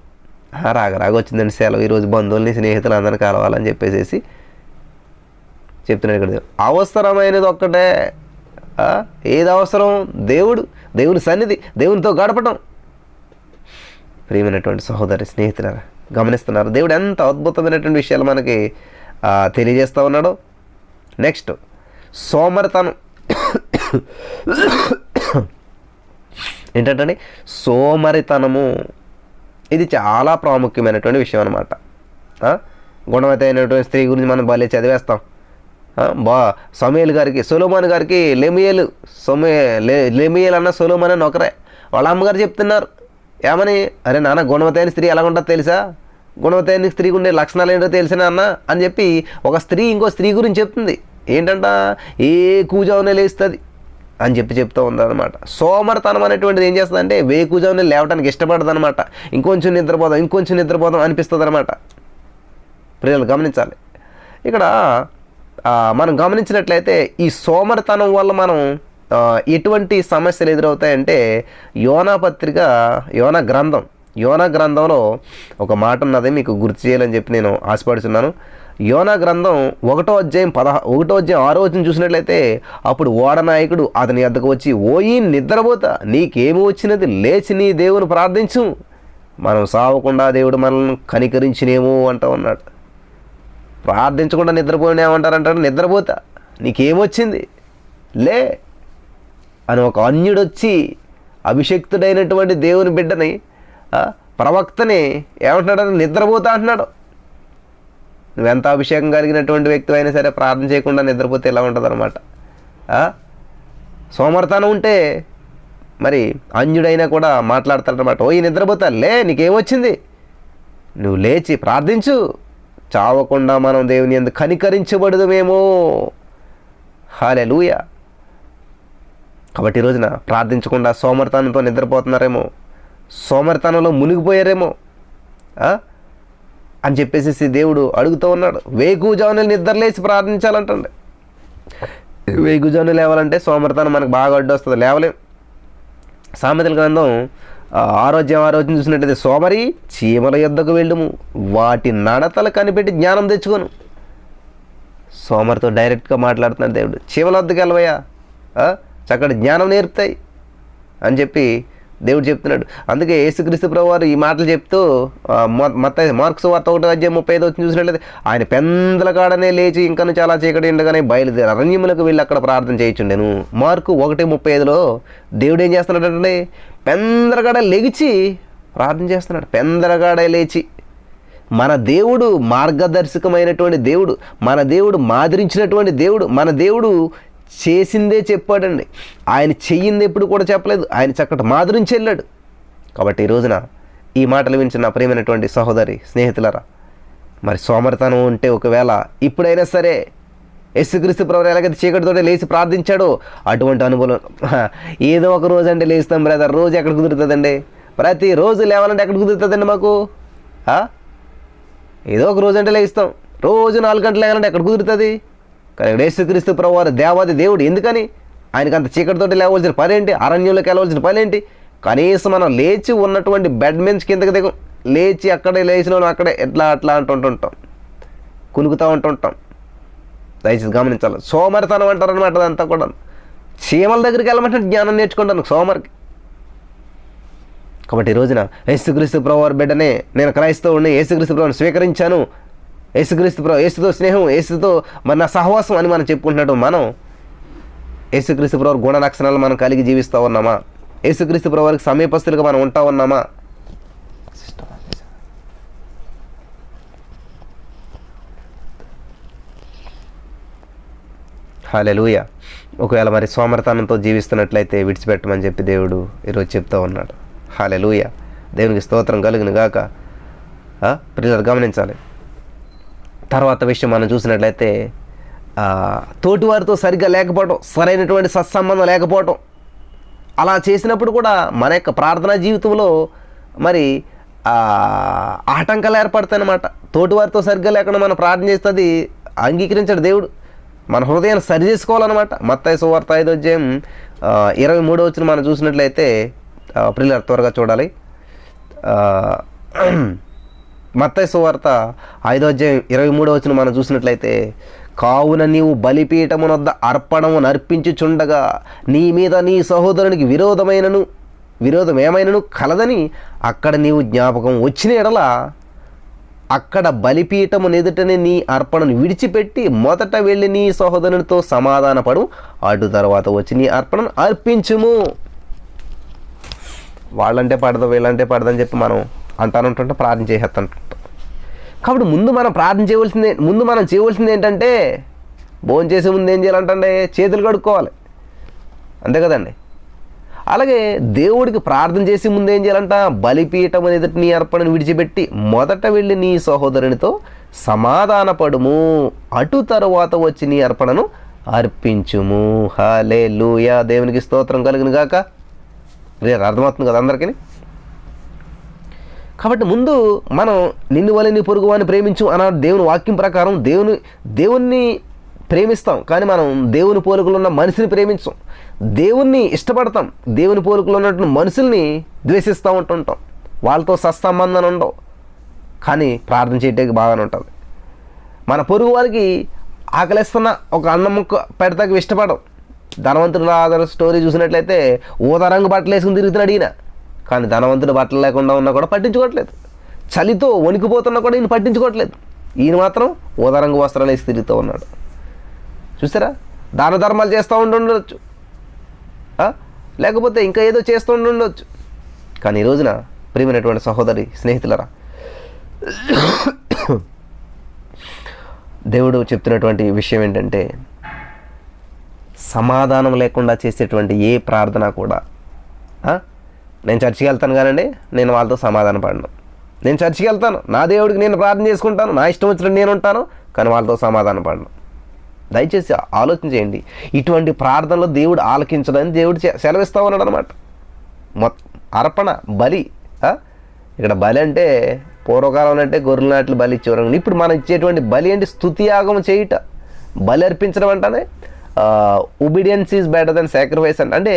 Speaker 1: రాగ వచ్చిందండి సెలవు, ఈరోజు బంధువుల్ని స్నేహితులు అందరిని కలవాలని చెప్పేసి చెప్తున్నాడు ఇక్కడ. అవసరమైనది ఒక్కటే. ఏది అవసరం? దేవుని సన్నిధి, దేవునితో గడపటం. ప్రియమైనటువంటి సహోదరి స్నేహితులారా, గమనిస్తున్నారు దేవుడు ఎంత అద్భుతమైనటువంటి విషయాలు మనకి తెలియజేస్తూ ఉన్నాడో. నెక్స్ట్, సోమరితనం. ఏంటంటే సోమరితనము, ఇది చాలా ప్రాముఖ్యమైనటువంటి విషయం అనమాట. గుణవతి అయినటువంటి స్త్రీ గురించి మనం భలే చదివేస్తాం. సొలొమోను గారికి లెమియేల్ అన్న సొలొమోన్ అని ఒకరే. వాళ్ళ అమ్మగారు చెప్తున్నారు ఏమని, అరే నాన్న, గుణవతి అయిన స్త్రీ ఎలా ఉంటుందో తెలుసా? గుణవతి అయిన స్త్రీకి ఉండే లక్షణాలు ఏంటో తెలిసినా అన్న అని చెప్పి ఒక స్త్రీ ఇంకో స్త్రీ గురించి చెప్తుంది. ఏంటంట, ఏ కూజావునే లేస్తుంది అని చెప్తూ ఉందన్నమాట. సోమరితనం అనేటువంటిది ఏం చేస్తుందంటే వేకుజావునే లేవడానికి ఇష్టపడదు అనమాట. ఇంకొంచెం నిద్రపోదాం అనిపిస్తుంది అనమాట. ప్రియులు గమనించాలి. ఇక్కడ మనం గమనించినట్లయితే ఈ సోమరితనం వల్ల మనం ఎటువంటి సమస్యలు ఎదురవుతాయంటే, యోనా గ్రంథంలో ఒక మాట ఉన్నది మీకు గుర్తు చేయాలని చెప్పి నేను ఆశపడుతున్నాను. యోనా గ్రంథం 1వ అధ్యాయం 6వ వచనం చూసినట్లయితే, అప్పుడు ఓడనాయకుడు అతని వద్దకు వచ్చి, ఓయి నిద్రపోతా, నీకేమి వచ్చినది, లేచి నీ దేవుని ప్రార్థించు, మనం సావకుండా దేవుడు మనల్ని కనికరించినేమో అంటూ ఉన్నాడు. ప్రార్థించకుండా నిద్రపోయినామంటారంటాడు. నిద్రపోతా, నీకేమొచ్చింది, లే అని ఒక అన్యుడొచ్చి అభిషక్తుడైనటువంటి దేవుని బిడ్డని, ప్రవక్తని ఏమంటున్నాడు? నిద్రపోతా అంటున్నాడు. నువ్వెంత అభిషేకం కలిగినటువంటి వ్యక్తి అయినా సరే ప్రార్థన చేయకుండా నిద్రపోతే ఎలా ఉంటుంది అనమాట. సోమరితనం ఉంటే మరి అన్యుడైనా కూడా మాట్లాడతాడనమాట. ఓ ఈ నిద్రపోతా, లే నీకేమొచ్చింది, నువ్వు లేచి ప్రార్థించు, చావకుండా మనం దేవుని యందు కనికరించబడదుమేమో. హల్లెలూయా. కాబట్టి ఈ రోజున ప్రార్థించకుండా సోమరితనంతో నిద్రపోతున్నారేమో, సోమరితనంలో మునిగిపోయారేమో. అని చెప్పేసి దేవుడు అడుగుతూ ఉన్నాడు. వేకువజామున నిద్రలేసి ప్రార్థించాలంటండి. వేకువజామున లేవాలంటే సోమరితనం మనకు బాగా అడ్డు వస్తుంది, లేవలేం. సామెతల గ్రంథం 6 చూసినట్టయితే, సోమరి చీమల యొద్దకు వెళ్ళుము, వాటి నడతలు కనిపెట్టి జ్ఞానం తెచ్చుకోను. సోమరితో డైరెక్ట్గా మాట్లాడుతున్నాడు దేవుడు. చీమల వద్దకు వెళ్ళవయ్యా, చక్కటి జ్ఞానం నేర్పుతాయి అని చెప్పి దేవుడు చెప్తున్నాడు. అందుకే యేసుక్రీస్తు ప్రభువారు ఈ మాటలు చెప్తూ మార్కు సువార్త 1:35 చూసినట్లయితే, ఆయన పెందల కాడనే లేచి ఇంకను చాలా చీకటి ఉండగానే బయలుదేరి అరణ్యములకు వెళ్ళి అక్కడ ప్రార్థన చేయించుండెను. మార్కు 1:35 దేవుడు ఏం చేస్తున్నాడంటే, పెందలగాడ లెగిచి ప్రార్థన చేస్తున్నాడు. పెందలగాడ లేచి. మన దేవుడు మార్గదర్శకమైనటువంటి దేవుడు, మన దేవుడు మాదిరించినటువంటి దేవుడు, మన దేవుడు చేసిందే చెప్పాడండి. ఆయన చెయ్యింది ఎప్పుడు కూడా చెప్పలేదు, ఆయన చక్కటి మాదిరించి వెళ్ళాడు. కాబట్టి ఈ రోజున ఈ మాటలు వించిన నా ప్రియమైనటువంటి సహోదరి స్నేహితులరా, మరి సోమరితనం ఉంటే ఒకవేళ ఇప్పుడైనా సరే యేసుక్రీస్తు ప్రభువు ఎలాగైతే చీకటితోటే లేచి ప్రార్థించాడో అటువంటి అనుభవం ఏదో ఒక రోజు అంటే లేస్తాం బ్రదర్. రోజు ఎక్కడ కుదురుతుందండి? ప్రతిరోజు లేవాలంటే ఎక్కడ కుదురుతుందండి మాకు? ఏదో ఒక రోజు అంటే లేస్తాం. రోజు 4 గంటలు లేవాలంటే ఎక్కడ కుదురుతుంది? కానీ యేసుక్రీస్తు ప్రభువారు దేవాది దేవుడు. ఎందుకని ఆయనకు అంత చీకటితోటి లేవలసిన పనేంటి? అరణ్యంలోకి వెళ్ళవలసిన పనేంటి? కనీసం మనం లేచి ఉన్నటువంటి బెడ్ నుంచి కిందకి దిగం, లేచి అక్కడే లేచిన వాళ్ళు అక్కడే ఎట్లా అట్లా అంటుంటుంటాం, కునుకుతూ ఉంటుంటాం. దయచేసి గమనించాలి. సోమరితనం అంటారనమాట అదంతా కూడా. చీమల దగ్గరికి వెళ్ళమంటే జ్ఞానం నేర్చుకుంటాను సోమరికి. కాబట్టి ఈ రోజున యేసుక్రీస్తు ప్రభువారి బిడ్డనే, నేను క్రైస్తవుడిని, యేసుక్రీస్తు ప్రభువుని స్వీకరించాను, యేసుతో స్నేహం, యేసుతో మరి నా సహవాసం అని మనం చెప్పుకుంటున్నట్టు, మనం యేసుక్రీస్తు ప్రభువారి గుణ లక్షణాలు మనం కలిగి జీవిస్తూ ఉన్నామా? యేసుక్రీస్తు ప్రభువారికి సమీపస్తులుగా మనం ఉంటా ఉన్నామా? హల్లెలూయా. ఒకవేళ మరి సోమరితనంతో జీవిస్తున్నట్లయితే విడిచిపెట్టమని చెప్పి దేవుడు ఈరోజు చెప్తూ ఉన్నాడు. హల్లెలూయా. దేవునికి స్తోత్రం కలుగును గాక. ప్రియులారా గమనించాలి. తర్వాత విషయం మనం చూసినట్లయితే, తోటివారితో సరిగ్గా లేకపోవటం, సరైనటువంటి సత్సంబంధం లేకపోవటం. అలా చేసినప్పుడు కూడా మన యొక్క ప్రార్థనా జీవితంలో మరి ఆటంకాలు ఏర్పడతాయన్నమాట. తోటివారితో సరిగ్గా లేకుండా మనం ప్రార్థన చేస్తుంది అంగీకరించాడు దేవుడు. మన హృదయాన్ని సరి చేసుకోవాలన్నమాట. మత్తయి సువార్త 5:23 మనం చూసినట్లయితే, ప్రియులారా త్వరగా చూడాలి. మత్తయి సువార్త 5:23 మనం చూసినట్లయితే, కావున నీవు బలిపీఠమునొద్ద అర్పణము నర్పించుచుండగా నీ మీద నీ సహోదరునికి విరోధం ఏమైనను కలదని అక్కడ నీవు జ్ఞాపకం వచ్చిన ఎడల అక్కడ బలిపీఠము ఎదుటనే నీ అర్పణను విడిచిపెట్టి మొదట వెళ్ళి నీ సహోదరునితో సమాధానపడు, అటు తర్వాత వచ్చి నీ అర్పణను అర్పించుము. వాళ్ళంటే పడదు, వీళ్ళంటే పడదని చెప్పి మనం అంటానుంటుంటే ప్రార్థన చేసేస్తుంటాం. కాబట్టి ముందు మనం చేయవలసింది ఏంటంటే, భోజనం చేసే ముందు ఏం చేయాలంటే చేతులు కడుక్కోవాలి, అంతే కదండి. అలాగే దేవుడికి ప్రార్థన చేసే ముందు ఏం చేయాలంట, బలిపీఠం ఎదుటి నీ అర్పణను విడిచిపెట్టి మొదట వెళ్ళి నీ సహోదరునితో సమాధానపడుము, అటు తరువాత వచ్చి నీ అర్పణను అర్పించుము. హల్లెలూయా. దేవునికి స్తోత్రం కలుగును గాక. అర్థమవుతుంది కదా అందరికీ? కాబట్టి ముందు మనం నిన్ను వలె నీ పొరుగు వారిని ప్రేమించు అన్న దేవుని వాక్యం ప్రకారం దేవుణ్ణి ప్రేమిస్తాం, కానీ మనం దేవుని పోలికలు ఉన్న మనిషిని ప్రేమించాం. దేవుణ్ణి ఇష్టపడతాం, దేవుని పోలికలు ఉన్నటువంటి మనుషుల్ని ద్వేషిస్తూ ఉంటుంటాం. వాళ్ళతో సత్సంబంధం ఉండవు, కానీ ప్రార్థన చేయడానికి బాగానే ఉంటుంది. మన పొరుగు వారికి ఆకలిస్తున్న ఒక అన్నం ముక్క పెడతాకి ఇష్టపడం. ధనవంతుడు ఆధార స్టోరీ చూసినట్లయితే ఊదారంగు బట్టలు వేసుకుని తిరుగుతున్నాడు ఈయన, కానీ ధనవంతుడు బట్టలు లేకుండా ఉన్నా కూడా పట్టించుకోవట్లేదు. చలితో వణికిపోతున్నా కూడా ఈయన పట్టించుకోవట్లేదు. ఈయన మాత్రం ఊదారంగు వస్త్రాలు వేసి తిరుగుతూ ఉన్నాడు. చూసారా? దాన ధర్మాలు చేస్తూ ఉండొచ్చు, లేకపోతే ఇంకా ఏదో చేస్తూ ఉండొచ్చు. కానీ ఈ రోజున ప్రియమైనటువంటి సహోదరి స్నేహితులరా, దేవుడు చెప్తున్నటువంటి విషయం ఏంటంటే, సమాధానం లేకుండా చేసేటువంటి ఏ ప్రార్థన కూడా, నేను చర్చికి వెళ్తాను కానండి, నేను వాళ్ళతో సమాధాన పడను. నేను చర్చికి వెళ్తాను, నా దేవుడికి నేను ప్రార్థన చేసుకుంటాను, నా ఇష్టం వచ్చినట్టు నేను ఉంటాను, కానీ వాళ్ళతో సమాధాన పడను. దయచేసి ఆలోచన చేయండి. ఇటువంటి ప్రార్థనలు దేవుడు ఆలకించడని దేవుడు సెలవిస్తూ ఉన్నాడు అనమాట. అర్పణ, బలి. ఇక్కడ బలి అంటే పూర్వకాలం అంటే గొర్రెల నాట్లు బలి ఇచ్చేవారు. ఇప్పుడు మనం ఇచ్చేటువంటి బలి అంటే స్తుతి యాగం చేయుట, బలి అర్పించడం అంటానే obedience is better then sacrifice అంటే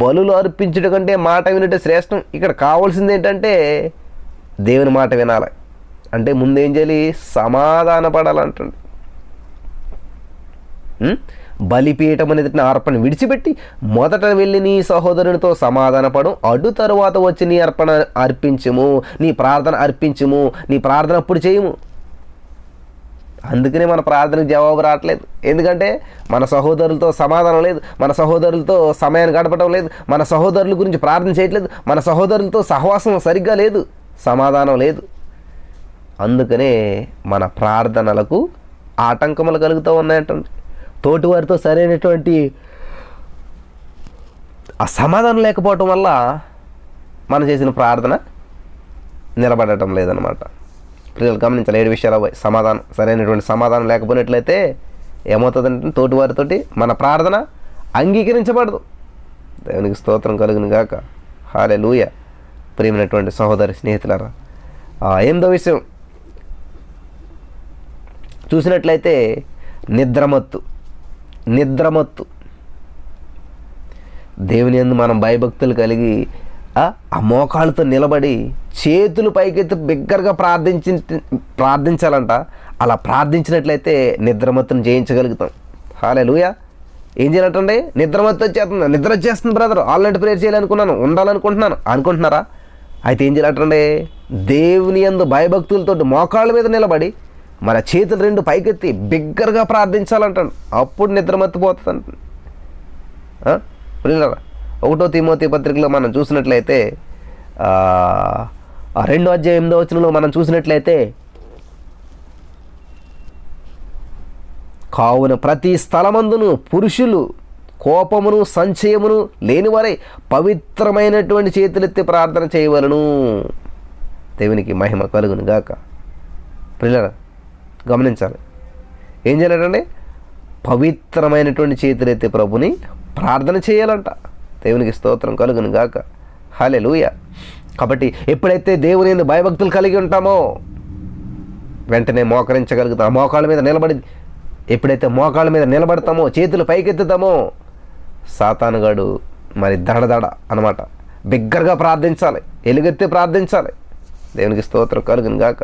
Speaker 1: బలులు అర్పించడం కంటే మాట వినటే శ్రేష్టం. ఇక్కడ కావాల్సింది ఏంటంటే దేవుని మాట వినాలి. అంటే ముందేం చేయాలి? సమాధాన పడాలంటండి. బలిపీఠం అనేది అర్పణ విడిచిపెట్టి మొదట వెళ్ళి నీ సహోదరునితో సమాధానపడు, అడ్డు తరువాత వచ్చి నీ అర్పణ అర్పించుము, నీ ప్రార్థన అర్పించుము, నీ ప్రార్థన అప్పుడు చేయము. అందుకనే మన ప్రార్థనకు జవాబు రావట్లేదు. ఎందుకంటే మన సహోదరులతో సమాధానం లేదు, మన సహోదరులతో సమయాన్ని గడపడం లేదు, మన సహోదరుల గురించి ప్రార్థన చేయట్లేదు, మన సహోదరులతో సహవాసం సరిగ్గా లేదు, సమాధానం లేదు. అందుకనే మన ప్రార్థనలకు ఆటంకములు కలుగుతూ ఉన్నాయంటండి. తోటివారితో సరైనటువంటి ఆ సమాధానం లేకపోవటం వల్ల మనం చేసిన ప్రార్థన నిలబడటం లేదనమాట. పిల్లలు గమనించాలి 7 విషయాలు. సరైనటువంటి సమాధానం లేకపోయినట్లయితే ఏమవుతుందంటే తోటివారితోటి మన ప్రార్థన అంగీకరించబడదు. దేవునికి స్తోత్రం కలుగును గాక. హల్లెలూయా. ప్రియమైనటువంటి సహోదరి స్నేహితులారా, 8వ విషయం చూసినట్లయితే నిద్రమత్తు. దేవుని యందు మనం భయభక్తులు కలిగి ఆ మోకాళ్ళతో నిలబడి చేతులు పైకెత్తి బిగ్గరగా ప్రార్థించాలంట. అలా ప్రార్థించినట్లయితే నిద్రమత్తును జయించగలుగుతాం. హల్లెలూయా. ఏం చేయాలంటే నిద్రమత్తు వచ్చేస్తుంది, నిద్ర వచ్చేస్తుంది బ్రదర్, ఆల్రెడీ ప్రేయర్ చేయాలనుకున్నాను, అనుకుంటున్నారా? అయితే ఏం చేయాలంటే దేవుని యందు భయభక్తులతో మోకాళ్ళ మీద నిలబడి మన చేతులు 2 పైకెత్తి బిగ్గరగా ప్రార్థించాలంటాడు. అప్పుడు నిద్రమత్తిపోతుంది అంట. 1 తిమోతి పత్రికలో మనం చూసినట్లయితే 2వ అధ్యాయం 8వ వచనంలో మనం చూసినట్లయితే, కావున ప్రతి స్థలమందును పురుషులు కోపమును సంచయమును లేనివారై పవిత్రమైనటువంటి చేతులెత్తి ప్రార్థన చేయవలను. దేవునికి మహిమ కలుగును గాక. పిల్లరా గమనించాలి. ఏం చేయాలంటే పవిత్రమైనటువంటి చేతులెత్తి ప్రభుని ప్రార్థన చేయాలంట. దేవునికి స్తోత్రం కలుగును గాక. హల్లెలూయా. కాబట్టి ఎప్పుడైతే దేవుని యందు భయభక్తులు కలిగి ఉంటామో వెంటనే మోకరించగలుగుతాం. మోకాళ్ళ మీద నిలబడి ఎప్పుడైతే మోకాళ్ళ మీద నిలబడతామో, చేతులు పైకెత్తుతామో, సాతానుగాడు మరి దడదడ అనమాట బిగ్గరగా ప్రార్థించాలి, ఎలుగెత్తి ప్రార్థించాలి. దేవునికి స్తోత్రం కలుగును గాక.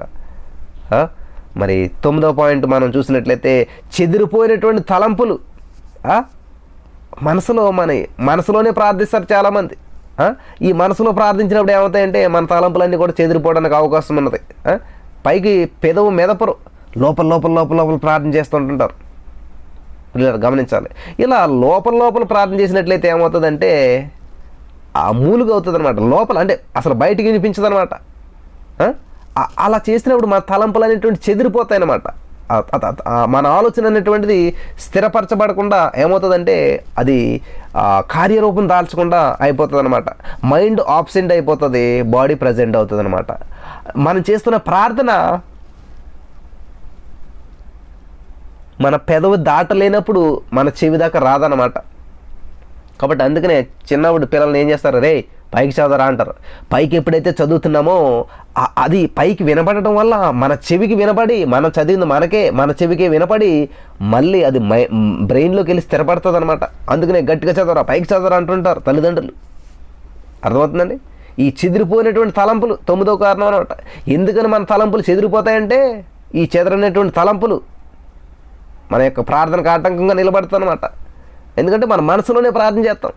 Speaker 1: మరి 9వ పాయింట్ మనం చూసినట్లయితే చెదిరిపోయినటువంటి తలంపులు. మనసులోనే ప్రార్థిస్తారు చాలామంది. ఈ మనసులో ప్రార్థించినప్పుడు ఏమవుతాయంటే మన తలంపులన్నీ కూడా చెదిరిపోవడానికి అవకాశం ఉన్నది. పైకి పెదవు మెదపరు, లోపల ప్రార్థన చేస్తుంటుంటారు. గమనించాలి. ఇలా లోపల ప్రార్థన చేసినట్లయితే ఏమవుతుందంటే ఆ మూలుగా అవుతుంది అనమాట. లోపల అంటే అసలు బయటికి వినిపించదు అనమాట. అలా చేసినప్పుడు మన తలంపులు అనేటువంటి చెదిరిపోతాయి అన్నమాట. మన ఆలోచన అనేటువంటిది స్థిరపరచబడకుండా ఏమవుతుందంటే అది కార్యరూపం దాల్చకుండా అయిపోతుంది అనమాట. మైండ్ ఆబ్సెంట్ అయిపోతుంది, బాడీ ప్రజెంట్ అవుతుంది అనమాట. మనం చేస్తున్న ప్రార్థన మన పెదవి దాటలేనప్పుడు మన చెవి దాకా రాదనమాట. కాబట్టి అందుకనే చిన్నప్పుడు పిల్లల్ని ఏం చేస్తారు, రే పైకి చదవరా అంటారు. పైకి ఎప్పుడైతే చదువుతున్నామో అది పైకి వినపడటం వల్ల మన చెవికి వినపడి, మనం చదివింది మన చెవికే వినపడి మళ్ళీ అది బ్రెయిన్లోకి వెళ్ళి స్థిరపడుతుంది అనమాట. అందుకనే గట్టిగా చదవరా, పైకి చదవరా అంటుంటారు తల్లిదండ్రులు. అర్థమవుతుందండి? ఈ చెదిరిపోయినటువంటి తలంపులు 9వ కారణం అనమాట. ఎందుకని మన తలంపులు చెదిరిపోతాయంటే ఈ చెదరనేటువంటి తలంపులు మన యొక్క ప్రార్థనకు ఆటంకంగా నిలబడతాయన్నమాట. ఎందుకంటే మన మనసులోనే ప్రార్థన చేస్తాం.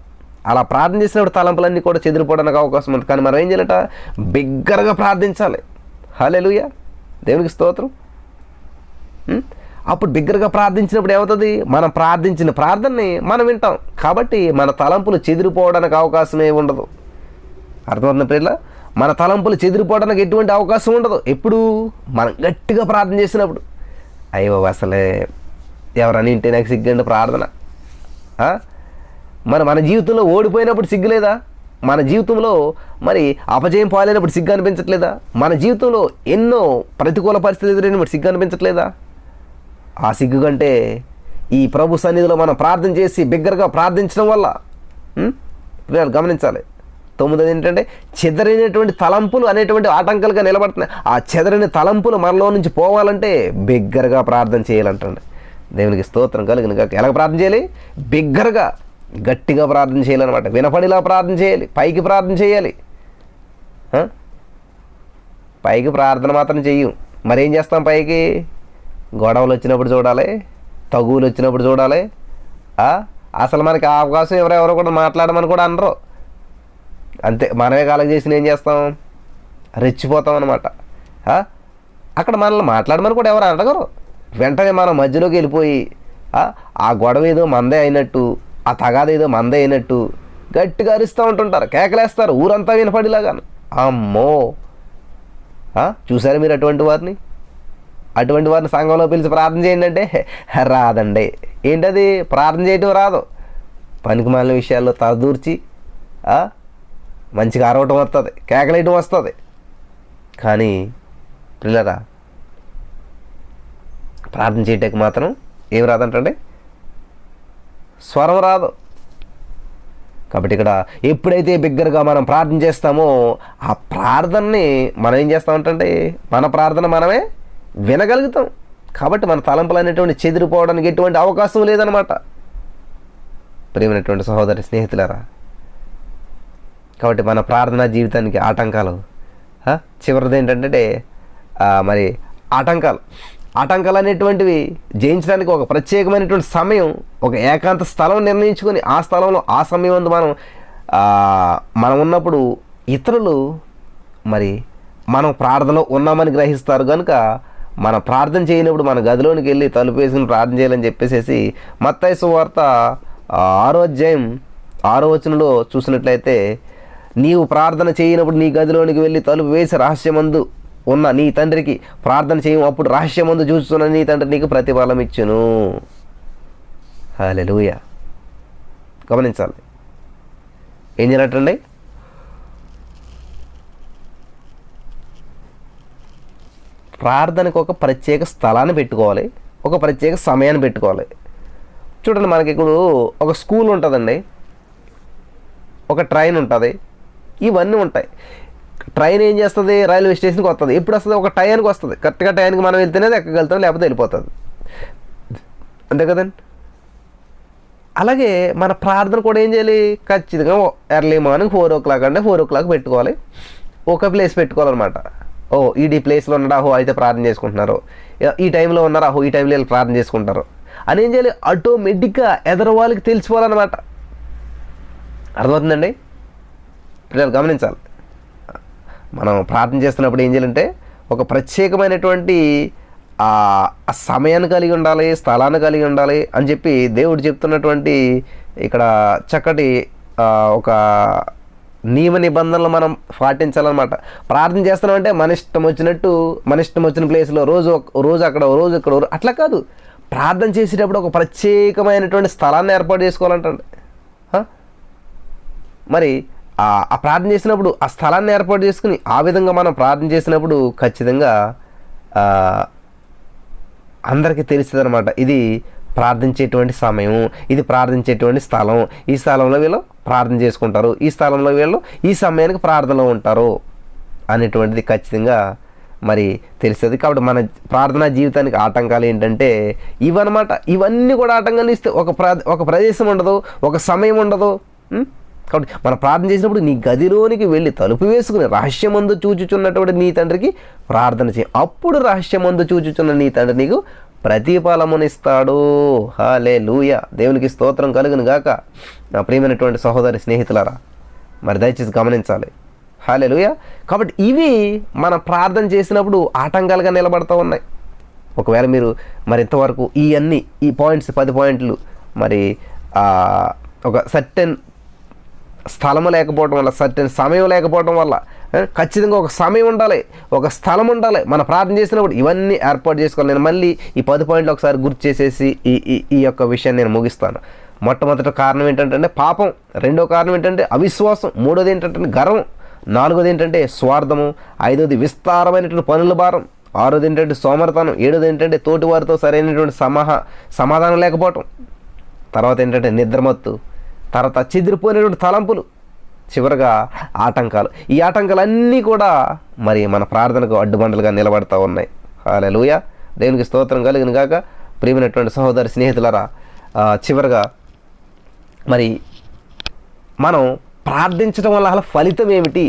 Speaker 1: అలా ప్రార్థన చేసినప్పుడు తలంపులన్నీ కూడా చెదిరిపోవడానికి అవకాశం ఉంటుంది. కానీ మనం ఏం చేయాలట, బిగ్గరగా ప్రార్థించాలి. హల్లెలూయా. దేవునికి స్తోత్రం. అప్పుడు బిగ్గరగా ప్రార్థించినప్పుడు ఏమవుతుంది, మనం ప్రార్థించిన ప్రార్థనని మనం వింటాం. కాబట్టి మన తలంపులు చెదిరిపోవడానికి అవకాశమే ఉండదు. అర్థమవుతుంది ప్రియుల? మన తలంపులు చెదిరిపోవడానికి ఎటువంటి అవకాశం ఉండదు. ఎప్పుడు మనం గట్టిగా ప్రార్థన చేసినప్పుడు. అయ్యో అసలే ఎవరని ఇంటే నాకు సిగ్గండి ప్రార్థన. మన జీవితంలో ఓడిపోయినప్పుడు సిగ్గులేదా? మన జీవితంలో మరి అపజయం పాలైనప్పుడు సిగ్గు అనిపించట్లేదా? మన జీవితంలో ఎన్నో ప్రతికూల పరిస్థితులు ఎదురైనప్పుడు సిగ్గు అనిపించట్లేదా? ఆ సిగ్గు కంటే ఈ ప్రభు సన్నిధిలో మనం ప్రార్థన చేసి బిగ్గరగా ప్రార్థించడం వల్ల గమనించాలి, 9ది ఏంటంటే చెదరినటువంటి తలంపులు అనేటువంటి ఆటంకాలుగా నిలబడుతున్నాయి. ఆ చెదరిన తలంపులు మనలో నుంచి పోవాలంటే బిగ్గరగా ప్రార్థన చేయాలంటండి. దేవునికి స్తోత్రం కలుగును గాక. ఎలా ప్రార్థన చేయాలి? బిగ్గరగా, గట్టిగా ప్రార్థన చేయాలన్నమాట. వినపడిలా ప్రార్థన చేయాలి, పైకి ప్రార్థన చేయాలి. పైకి ప్రార్థన మాత్రం చెయ్యం, మరేం చేస్తాం? పైకి గొడవలు వచ్చినప్పుడు చూడాలి, తగువులు వచ్చినప్పుడు చూడాలి. అసలు మనకి ఆ అవకాశం ఎవరెవరో కూడా మాట్లాడమని కూడా అనరు. అంతే, మనమే కాలం చేసిన ఏం చేస్తాం? రెచ్చిపోతాం అనమాట. అక్కడ మనల్ని మాట్లాడమని కూడా ఎవరు అడగరు. వెంటనే మనం మధ్యలోకి వెళ్ళిపోయి ఆ గొడవ ఏదో మందే అయినట్టు, ఆ తగాద ఏదో మందే అయినట్టు గట్టిగా అరుస్తూ ఉంటుంటారు, కేకలేస్తారు, ఊరంతా వినపడిలాగా. అమ్మో, చూసారు మీరు అటువంటి వారిని సంఘంలో పిలిచి ప్రార్థన చేయండి అంటే రాదండి. ఏంటది? ప్రార్థన చేయటం రాదు. పనికి మాలిన విషయాల్లో తలదూర్చి మంచిగా అరవటం వస్తుంది, కేకలేయటం వస్తుంది. కానీ పిల్లరా, ప్రార్థన చేయటానికి మాత్రం ఏం రాదంటే స్వరం రాదు. కాబట్టి ఇక్కడ ఎప్పుడైతే బిగ్గరగా మనం ప్రార్థన చేస్తామో ఆ ప్రార్థనని మనం ఏం చేస్తామంటే మన ప్రార్థన మనమే వినగలుగుతాం. కాబట్టి మన తలంపులు అనేటువంటి చెదిరిపోవడానికి ఎటువంటి అవకాశం లేదనమాట. ప్రియమైనటువంటి సహోదరి స్నేహితులారా, కాబట్టి మన ప్రార్థనా జీవితానికి ఆటంకాలు చివరిది ఏంటంటే మరి ఆటంకాలు అనేటువంటివి జయించడానికి ఒక ప్రత్యేకమైనటువంటి సమయం, ఒక ఏకాంత స్థలం నిర్ణయించుకొని ఆ స్థలంలో ఆ సమయం అందు మనం ఉన్నప్పుడు ఇతరులు మరి మనం ప్రార్థనలో ఉన్నామని గ్రహిస్తారు. కనుక మనం ప్రార్థన చేయనప్పుడు మన గదిలోనికి వెళ్ళి తలుపు వేసుకుని ప్రార్థన చేయాలని చెప్పేసి మత్తయి సువార్త 6వ అధ్యాయం 6వ వచనంలో చూసినట్లయితే, నీవు ప్రార్థన చేయనప్పుడు నీ గదిలోనికి వెళ్ళి తలుపు వేసి రహస్యమందు ఉన్న నీ తండ్రికి ప్రార్థన చేయము, అప్పుడు రహస్యమందు చూస్తున్న నీ తండ్రి నీకు ప్రతిఫలం ఇచ్చును. హల్లెలూయా. గమనించాలి, ఏం చేయాలంటండి? ప్రార్థనకు ఒక ప్రత్యేక స్థలాన్ని పెట్టుకోవాలి, ఒక ప్రత్యేక సమయాన్ని పెట్టుకోవాలి. చూడండి, మనకి ఇప్పుడు ఒక స్కూల్ ఉంటుందండి, ఒక ట్రైన్ ఉంటుంది, ఇవన్నీ ఉంటాయి. ట్రైన్ ఏం చేస్తుంది? రైల్వే స్టేషన్కి వస్తుంది. ఎప్పుడు వస్తుంది? ఒక టైంకి వస్తుంది. కరెక్ట్గా టైంకి మనం వెళ్తేనే ఎక్కగలుగుతాం, లేకపోతే వెళ్ళిపోతుంది. అంతే కదండి. అలాగే మన ప్రార్థన కూడా ఏం చేయాలి? ఖచ్చితంగా ఎర్లీ మార్నింగ్ 4 o'clock అంటే 4 o'clock పెట్టుకోవాలి. ఒక ప్లేస్ పెట్టుకోవాలన్నమాట. ఈ ప్లేస్లో ఉన్నారా, అయితే ప్రార్థన చేసుకుంటున్నారు. ఈ టైంలో ఉన్నారా, ఈ టైంలో వెళ్ళి ప్రార్థన చేసుకుంటారు అని ఏం చేయాలి? ఆటోమేటిక్గా ఎదరు వాళ్ళకి తెలిసిపోవాలన్నమాట. అర్థమవుతుందండి? పిల్లలు గమనించాలి, మనం ప్రార్థన చేస్తున్నప్పుడు ఏం చేయాలంటే ఒక ప్రత్యేకమైనటువంటి ఆ సమయాన్ని కలిగి ఉండాలి, స్థలాన్ని కలిగి ఉండాలి అని చెప్పి దేవుడు చెప్తున్నటువంటి ఇక్కడ చక్కటి ఒక నియమ నిబంధనలు మనం పాటించాలన్నమాట. ప్రార్థన చేస్తున్నామంటే మన ఇష్టం వచ్చినట్టు, మన ఇష్టం వచ్చిన ప్లేస్లో రోజు అక్కడ, రోజు ఇక్కడ, అట్లా కాదు. ప్రార్థన చేసేటప్పుడు ఒక ప్రత్యేకమైనటువంటి స్థలాన్ని ఏర్పాటు చేసుకోవాలంటండి. మరి ఆ ప్రార్థన చేసినప్పుడు ఆ స్థలాన్ని ఏర్పాటు చేసుకుని ఆ విధంగా మనం ప్రార్థన చేసినప్పుడు ఖచ్చితంగా అందరికీ తెలుస్తుంది అనమాట. ఇది ప్రార్థించేటువంటి సమయం, ఇది ప్రార్థించేటువంటి స్థలం, ఈ స్థలంలో వీళ్ళు ప్రార్థన చేసుకుంటారు, ఈ స్థలంలో వీళ్ళు ఈ సమయానికి ప్రార్థనలో ఉంటారు అనేటువంటిది ఖచ్చితంగా మరి తెలుస్తుంది. కాబట్టి మన ప్రార్థనా జీవితానికి ఆటంకాలు ఏంటంటే ఇవన్నమాట. ఇవన్నీ కూడా ఆటంకాలు ఇస్తే ఒక ప్రదేశం ఉండదు, ఒక సమయం ఉండదు. కాబట్టి మనం ప్రార్థన చేసినప్పుడు నీ గదిలోనికి వెళ్ళి తలుపు వేసుకుని రహస్యమందు చూచుచున్నటువంటి నీ తండ్రికి ప్రార్థన చేయి, అప్పుడు రహస్యమందు చూచుచున్న నీ తండ్రి నీకు ప్రతిఫలమునిస్తాడు. హల్లెలూయా. దేవునికి స్తోత్రం కలుగును గాక. నా ప్రియమైనటువంటి సహోదరి స్నేహితులారా, మరి దయచేసి గమనించాలి. హల్లెలూయా. కాబట్టి ఇవి మనం ప్రార్థన చేసినప్పుడు ఆటంకాలుగా నిలబడుతూ ఉన్నాయి. ఒకవేళ మీరు మరి ఇంతవరకు ఈ పాయింట్స్ 10 పాయింట్లు మరి ఒక సర్టెన్ స్థలము లేకపోవడం వల్ల, సర్టెన్ సమయం లేకపోవడం వల్ల, ఖచ్చితంగా ఒక సమయం ఉండాలి, ఒక స్థలం ఉండాలి. మన ప్రార్థన చేసినప్పుడు ఇవన్నీ ఏర్పాటు చేసుకోవాలి. నేను మళ్ళీ ఈ 10 పాయింట్లు ఒకసారి గుర్తు చేసేసి ఈ యొక్క విషయాన్ని నేను ముగిస్తాను. మొట్టమొదటి కారణం ఏంటంటే పాపం, రెండో కారణం ఏంటంటే అవిశ్వాసం, మూడోది ఏంటంటే గర్వం, నాలుగోది ఏంటంటే స్వార్థము, ఐదోది విస్తారమైనటువంటి పనుల భారం, ఆరోది ఏంటంటే సోమరతనం, ఏడోది ఏంటంటే తోటి వారితో సరైనటువంటి సమాధానం లేకపోవటం, తర్వాత ఏంటంటే నిద్రమత్తు, తర్వాత చెదిరిపోయినటువంటి తలంపులు, చివరగా ఆటంకాలు. ఈ ఆటంకాలన్నీ కూడా మరి మన ప్రార్థనకు అడ్డుబండలుగా నిలబడతా ఉన్నాయి. హల్లెలూయా, దేవునికి స్తోత్రం కలుగును గాక. ప్రియమైనటువంటి సహోదరి స్నేహితులారా, చివరగా మరి మనం ప్రార్థించడం వల్ల అసలు ఫలితం ఏమిటి,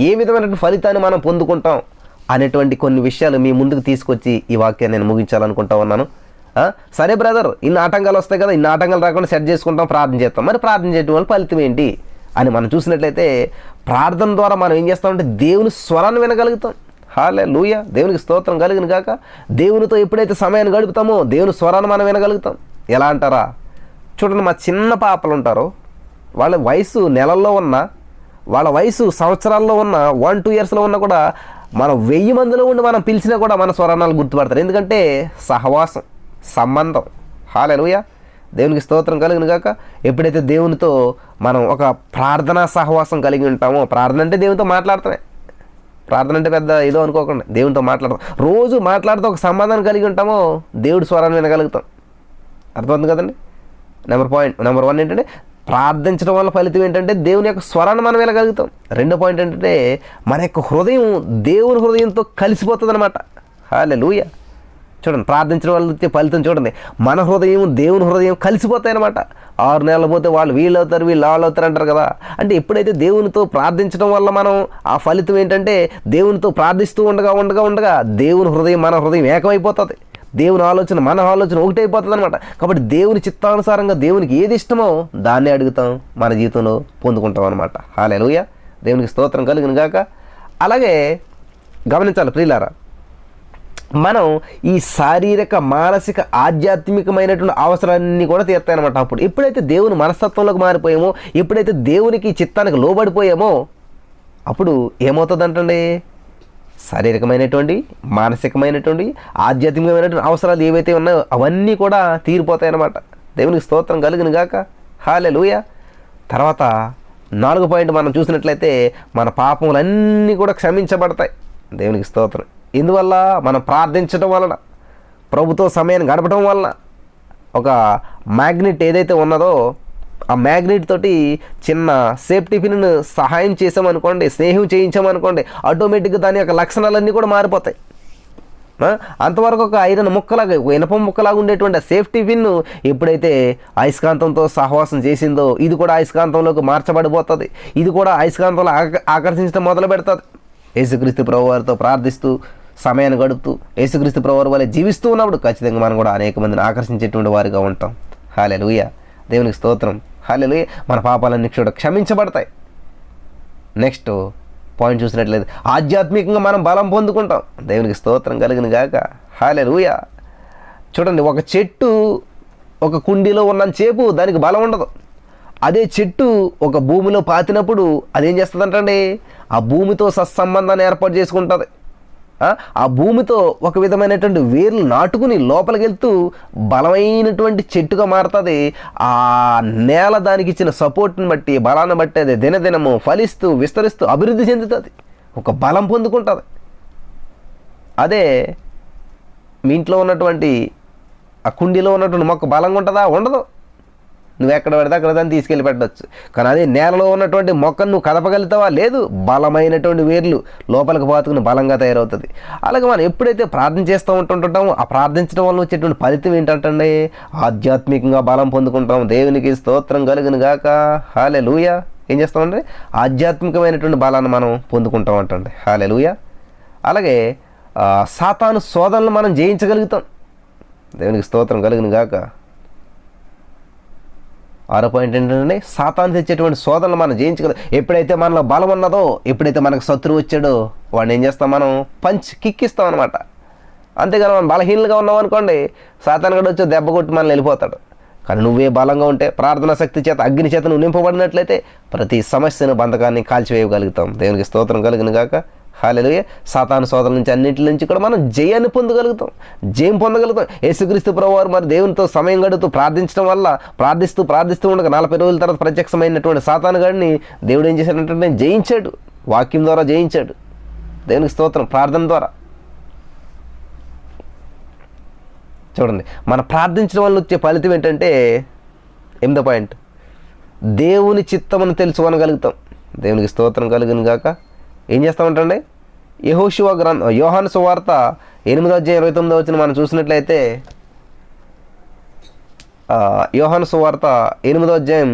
Speaker 1: ఏ విధమైనటువంటి ఫలితాన్ని మనం పొందుకుంటాం అనేటువంటి కొన్ని విషయాలు మీ ముందుకు తీసుకొచ్చి ఈ వాక్యాన్ని నేను ముగించాలనుకుంటా ఉన్నాను. సరే బ్రదర్, ఇన్ని ఆటంకాలు వస్తాయి కదా, ఇన్ని ఆటంకాలు రాకుండా సెట్ చేసుకుంటాం, ప్రార్థన చేస్తాం. మరి ప్రార్థన చేయడం వల్ల ఫలితం ఏంటి అని మనం చూసినట్లయితే, ప్రార్థన ద్వారా మనం ఏం చేస్తామంటే దేవుని స్వరాన్ని వినగలుగుతాం. హల్లెలూయా, దేవునికి స్తోత్రం కలుగును గాక. దేవునితో ఎప్పుడైతే సమయాన్ని గడుపుతామో దేవుని స్వరాన్ని మనం వినగలుగుతాం. ఎలా అంటారా, చూడండి, మా చిన్న పాపలు ఉంటారు, వాళ్ళ వయసు నెలల్లో ఉన్న, వాళ్ళ వయసు సంవత్సరాల్లో ఉన్న, 1-2 ఇయర్స్లో ఉన్నా కూడా మనం 1000 మందిలో ఉండి మనం పిలిచినా కూడా మన స్వరాన్ని గుర్తుపడతారు. ఎందుకంటే సహవాసం, సంబంధం. హల్లెలూయా, దేవునికి స్తోత్రం కలుగును గాక. ఎప్పుడైతే దేవునితో మనం ఒక ప్రార్థనా సహవాసం కలిగి ఉంటామో, ప్రార్థన అంటే దేవునితో మాట్లాడతామే, ప్రార్థన అంటే పెద్ద ఏదో అనుకోకుండా దేవునితో మాట్లాడతాం, రోజు మాట్లాడుతూ ఒక సంబంధాన్ని కలిగి ఉంటామో దేవుడి స్వరాన్ని వినగలుగుతాం. అర్థమవుతుంది కదండి. నెంబర్ 1 ఏంటంటే ప్రార్థించడం వల్ల ఫలితం ఏంటంటే దేవుని యొక్క స్వరాన్ని మనం వినగలుగుతాం. 2వ పాయింట్ ఏంటంటే మన యొక్క హృదయం దేవుని హృదయంతో కలిసిపోతుంది అనమాట. హల్లెలూయా, చూడండి, ప్రార్థించడం వల్ల వచ్చే ఫలితం చూడండి, మన హృదయం దేవుని హృదయం కలిసిపోతాయి అనమాట. 6 నెలలు పోతే వాళ్ళు వీళ్ళు అవుతారు, వీళ్ళు వాళ్ళు అవుతారు అంటారు కదా. అంటే ఎప్పుడైతే దేవునితో ప్రార్థించడం వల్ల మనం ఆ ఫలితం ఏంటంటే దేవునితో ప్రార్థిస్తూ ఉండగా దేవుని హృదయం మన హృదయం ఏకమైపోతుంది. దేవుని ఆలోచన మన ఆలోచన ఒకటైపోతుంది అనమాట. కాబట్టి దేవుని చిత్తానుసారంగా దేవునికి ఏది ఇష్టమో దాన్ని అడుగుతాం, మన జీవితంలో పొందుకుంటాం అనమాట. హల్లెలూయా, దేవునికి స్తోత్రం కలుగును గాక. అలాగే గమనించాలి ప్రియులారా, మనం ఈ శారీరక, మానసిక, ఆధ్యాత్మికమైనటువంటి అవసరాన్ని కూడా తీర్తాయన్నమాట. అప్పుడు ఎప్పుడైతే దేవుని మనస్తత్వంలోకి మారిపోయామో, ఎప్పుడైతే దేవునికి చిత్తానికి లోబడిపోయామో, అప్పుడు ఏమవుతుందంటండి, శారీరకమైనటువంటి, మానసికమైనటువంటి, ఆధ్యాత్మికమైనటువంటి అవసరాలు ఏవైతే ఉన్నాయో అవన్నీ కూడా తీరిపోతాయి అన్నమాట. దేవునికి స్తోత్రం కలుగును గాక. హల్లెలూయా. తర్వాత 4వ పాయింట్ మనం చూసినట్లయితే మన పాపములన్నీ కూడా క్షమించబడతాయి. దేవునికి స్తోత్రం. ఇందువల్ల మనం ప్రార్థించడం వలన, ప్రభుతో సమయాన్ని గడపడం వలన, ఒక మ్యాగ్నెట్ ఏదైతే ఉన్నదో ఆ మ్యాగ్నెట్ తోటి చిన్న సేఫ్టీ పిన్ సహాయం చేసామనుకోండి, స్నేహం చేయించామనుకోండి, ఆటోమేటిక్గా దాని యొక్క లక్షణాలన్నీ కూడా మారిపోతాయి. అంతవరకు ఒక ఐరన్ ముక్కలాగా, ఇనప ముక్కలాగా ఉండేటువంటి ఆ సేఫ్టీ పిన్ ఎప్పుడైతే అయస్కాంతంతో సహవాసం చేసిందో ఇది కూడా అయస్కాంతంలోకి మార్చబడిపోతుంది. ఇది కూడా అయస్కాంతంలో ఆకర్షించడం మొదలు పెడుతుంది. యేసుక్రీస్తు ప్రభువారితో ప్రార్థిస్తూ సమయాన్ని గడుపుతూ యేసుక్రీస్తు ప్రభువారి వల్ల జీవిస్తూ ఉన్నప్పుడు ఖచ్చితంగా మనం కూడా అనేక మందిని ఆకర్షించేటువంటి వారిగా ఉంటాం. హల్లెలూయా, దేవునికి స్తోత్రం. హల్లెలూయా, మన పాపాలన్నీ కూడా క్షమించబడతాయి. నెక్స్ట్ పాయింట్ చూసినట్లయితే ఆధ్యాత్మికంగా మనం బలం పొందుకుంటాం. దేవునికి స్తోత్రం కలుగును గాక. హల్లెలూయా. చూడండి, ఒక చెట్టు ఒక కుండీలో ఉన్నంతసేపు దానికి బలం ఉండదు. అదే చెట్టు ఒక భూమిలో పాతినప్పుడు అదేం చేస్తుందంటండి, ఆ భూమితో సత్సంబంధాన్ని ఏర్పాటు చేసుకుంటుంది. ఆ భూమితో ఒక విధమైనటువంటి వేర్లు నాటుకుని లోపలికి వెళ్తూ బలమైనటువంటి చెట్టుగా మారుతుంది. ఆ నేల దానికి ఇచ్చిన సపోర్ట్ని బట్టి, బలాన్ని బట్టి అది దినదినము ఫలిస్తూ విస్తరిస్తూ అభివృద్ధి చెందుతుంది, ఒక బలం పొందుకుంటుంది. అదే మీ ఇంట్లో ఉన్నటువంటి ఆ కుండీలో ఉన్నటువంటి మొక్క బలంగా ఉంటుందా? ఉండదు. నువ్వు ఎక్కడ పడితే అక్కడ దాన్ని తీసుకెళ్ళి పెట్టవచ్చు. కానీ అదే నేలలో ఉన్నటువంటి మొక్కను నువ్వు కదపగలుగుతావా? లేదు. బలమైనటువంటి వేర్లు లోపలికి పాతుకుని బలంగా తయారవుతుంది. అలాగే మనం ఎప్పుడైతే ప్రార్థన చేస్తూ ఉంటుంటామో ఆ ప్రార్థించడం వల్ల వచ్చేటువంటి ఫలితం ఏంటంటే ఆధ్యాత్మికంగా బలం పొందుకుంటాం. దేవునికి స్తోత్రం కలుగును గాక. హల్లెలూయా. ఏం చేస్తామంటే ఆధ్యాత్మికమైనటువంటి బలాన్ని మనం పొందుకుంటాం అంటండి. హల్లెలూయా. అలాగే సాతాను శోధనలు మనం జయించగలుగుతాం. దేవునికి స్తోత్రం కలుగును గాక. 6వ పాయింట్ ఏంటంటే సాతాను తెచ్చేటువంటి శోధనలు మనం జయించగలం. ఎప్పుడైతే మనలో బలం ఉన్నదో, ఎప్పుడైతే మనకు శత్రువు వచ్చాడో వాడిని ఏం చేస్తాం, మనం కిక్ ఇస్తాం అనమాట. అంతేగాని మనం బలహీనంగా ఉన్నాం అనుకోండి, సాతాను కూడా వచ్చి దెబ్బ కొట్టి మనల్ని వెళ్ళిపోతాడు. కానీ నువ్వే బలంగా ఉంటే, ప్రార్థనా శక్తి చేత, అగ్ని చేత నువ్వు నింపబడినట్లయితే ప్రతి సమస్యను, బంధకాన్ని కాల్చివేయగలుగుతాం. దేవునికి స్తోత్రం కలుగును గాక. హల్లెలూయా. సాతాను శోధన నుంచి అన్నింటి నుంచి కూడా మనం జయాన్ని పొందగలుగుతాం, జయం పొందగలుగుతాం. యేసుక్రీస్తు ప్రభువారు మరి దేవునితో సమయం గడుపుతూ ప్రార్థించడం వల్ల, ప్రార్థిస్తూ ఉండగా 40 రోజుల తర్వాత ప్రత్యక్షమైనటువంటి సాతాను గాడిని దేవుడు ఏం చేశాడంటే జయించాడు. వాక్యం ద్వారా జయించాడు. దేవునికి స్తోత్రం. ప్రార్థన ద్వారా. చూడండి, మనం ప్రార్థించడం వల్ల వచ్చే ఫలితం ఏంటంటే 8వ పాయింట్, దేవుని చిత్తమును తెలుసుకోగలుగుతాం. దేవునికి స్తోత్రం కలుగును గాక. ఏం చేస్తామంటండి, యెహోషువ యోహాను సువార్త 8:29 మనం చూసినట్లయితే, యోహాను సువార్త 8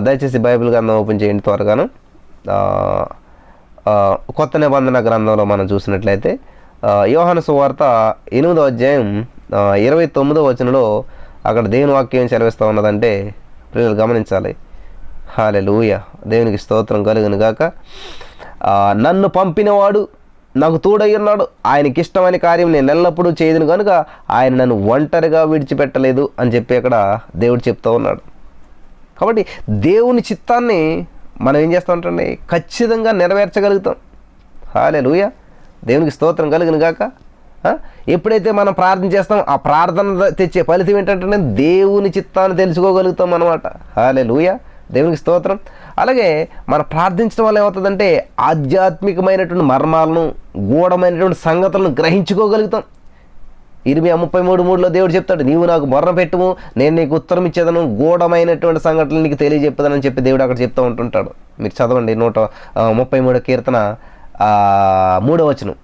Speaker 1: దయచేసి బైబిల్ గ్రంథం ఓపెన్ చేయండి త్వరగాను. కొత్త నిబంధన గ్రంథంలో మనం చూసినట్లయితే యోహాను సువార్త 8:29 అక్కడ దేవుని వాక్యం సెలవిస్తూ ఉన్నదంటే ప్రజలు గమనించాలి. హల్లెలూయా, దేవునికి స్తోత్రం కలుగును గాక. నన్ను పంపినవాడు నాకు తోడై ఉన్నాడు, ఆయనకి ఇష్టమైన కార్యం నేను ఎల్లప్పుడూ చేయదును కనుక ఆయన నన్ను ఒంటరిగా విడిచిపెట్టలేదు అని చెప్పి అక్కడ దేవుడు చెప్తూ ఉన్నాడు. కాబట్టి దేవుని చిత్తాన్ని మనం ఏం చేస్తూ ఉంటాండి, ఖచ్చితంగా నెరవేర్చగలుగుతాం. హల్లెలూయా, దేవునికి స్తోత్రం కలుగును గాక. ఎప్పుడైతే మనం ప్రార్థన చేస్తాం, ఆ ప్రార్థన తెచ్చే ఫలితం ఏంటంటే దేవుని చిత్తాన్ని తెలుసుకోగలుగుతాం అన్నమాట. హల్లెలూయా, దేవునికి స్తోత్రం. అలాగే మనం ప్రార్థించడం వల్ల ఏమవుతుందంటే ఆధ్యాత్మికమైనటువంటి మర్మాలను, గూఢమైనటువంటి సంగతులను గ్రహించుకోగలుగుతాం. 33:3 దేవుడు చెప్తాడు, నీవు నాకు మొర్ర పెట్టుము, నేను నీకు ఉత్తరం ఇచ్చేదను, గూఢమైనటువంటి సంఘటనలు నీకు తెలియజెప్పదనని చెప్పి దేవుడు అక్కడ చెప్తూ ఉంటుంటాడు. మీరు చదవండి 133 కీర్తన 3వ వచనం.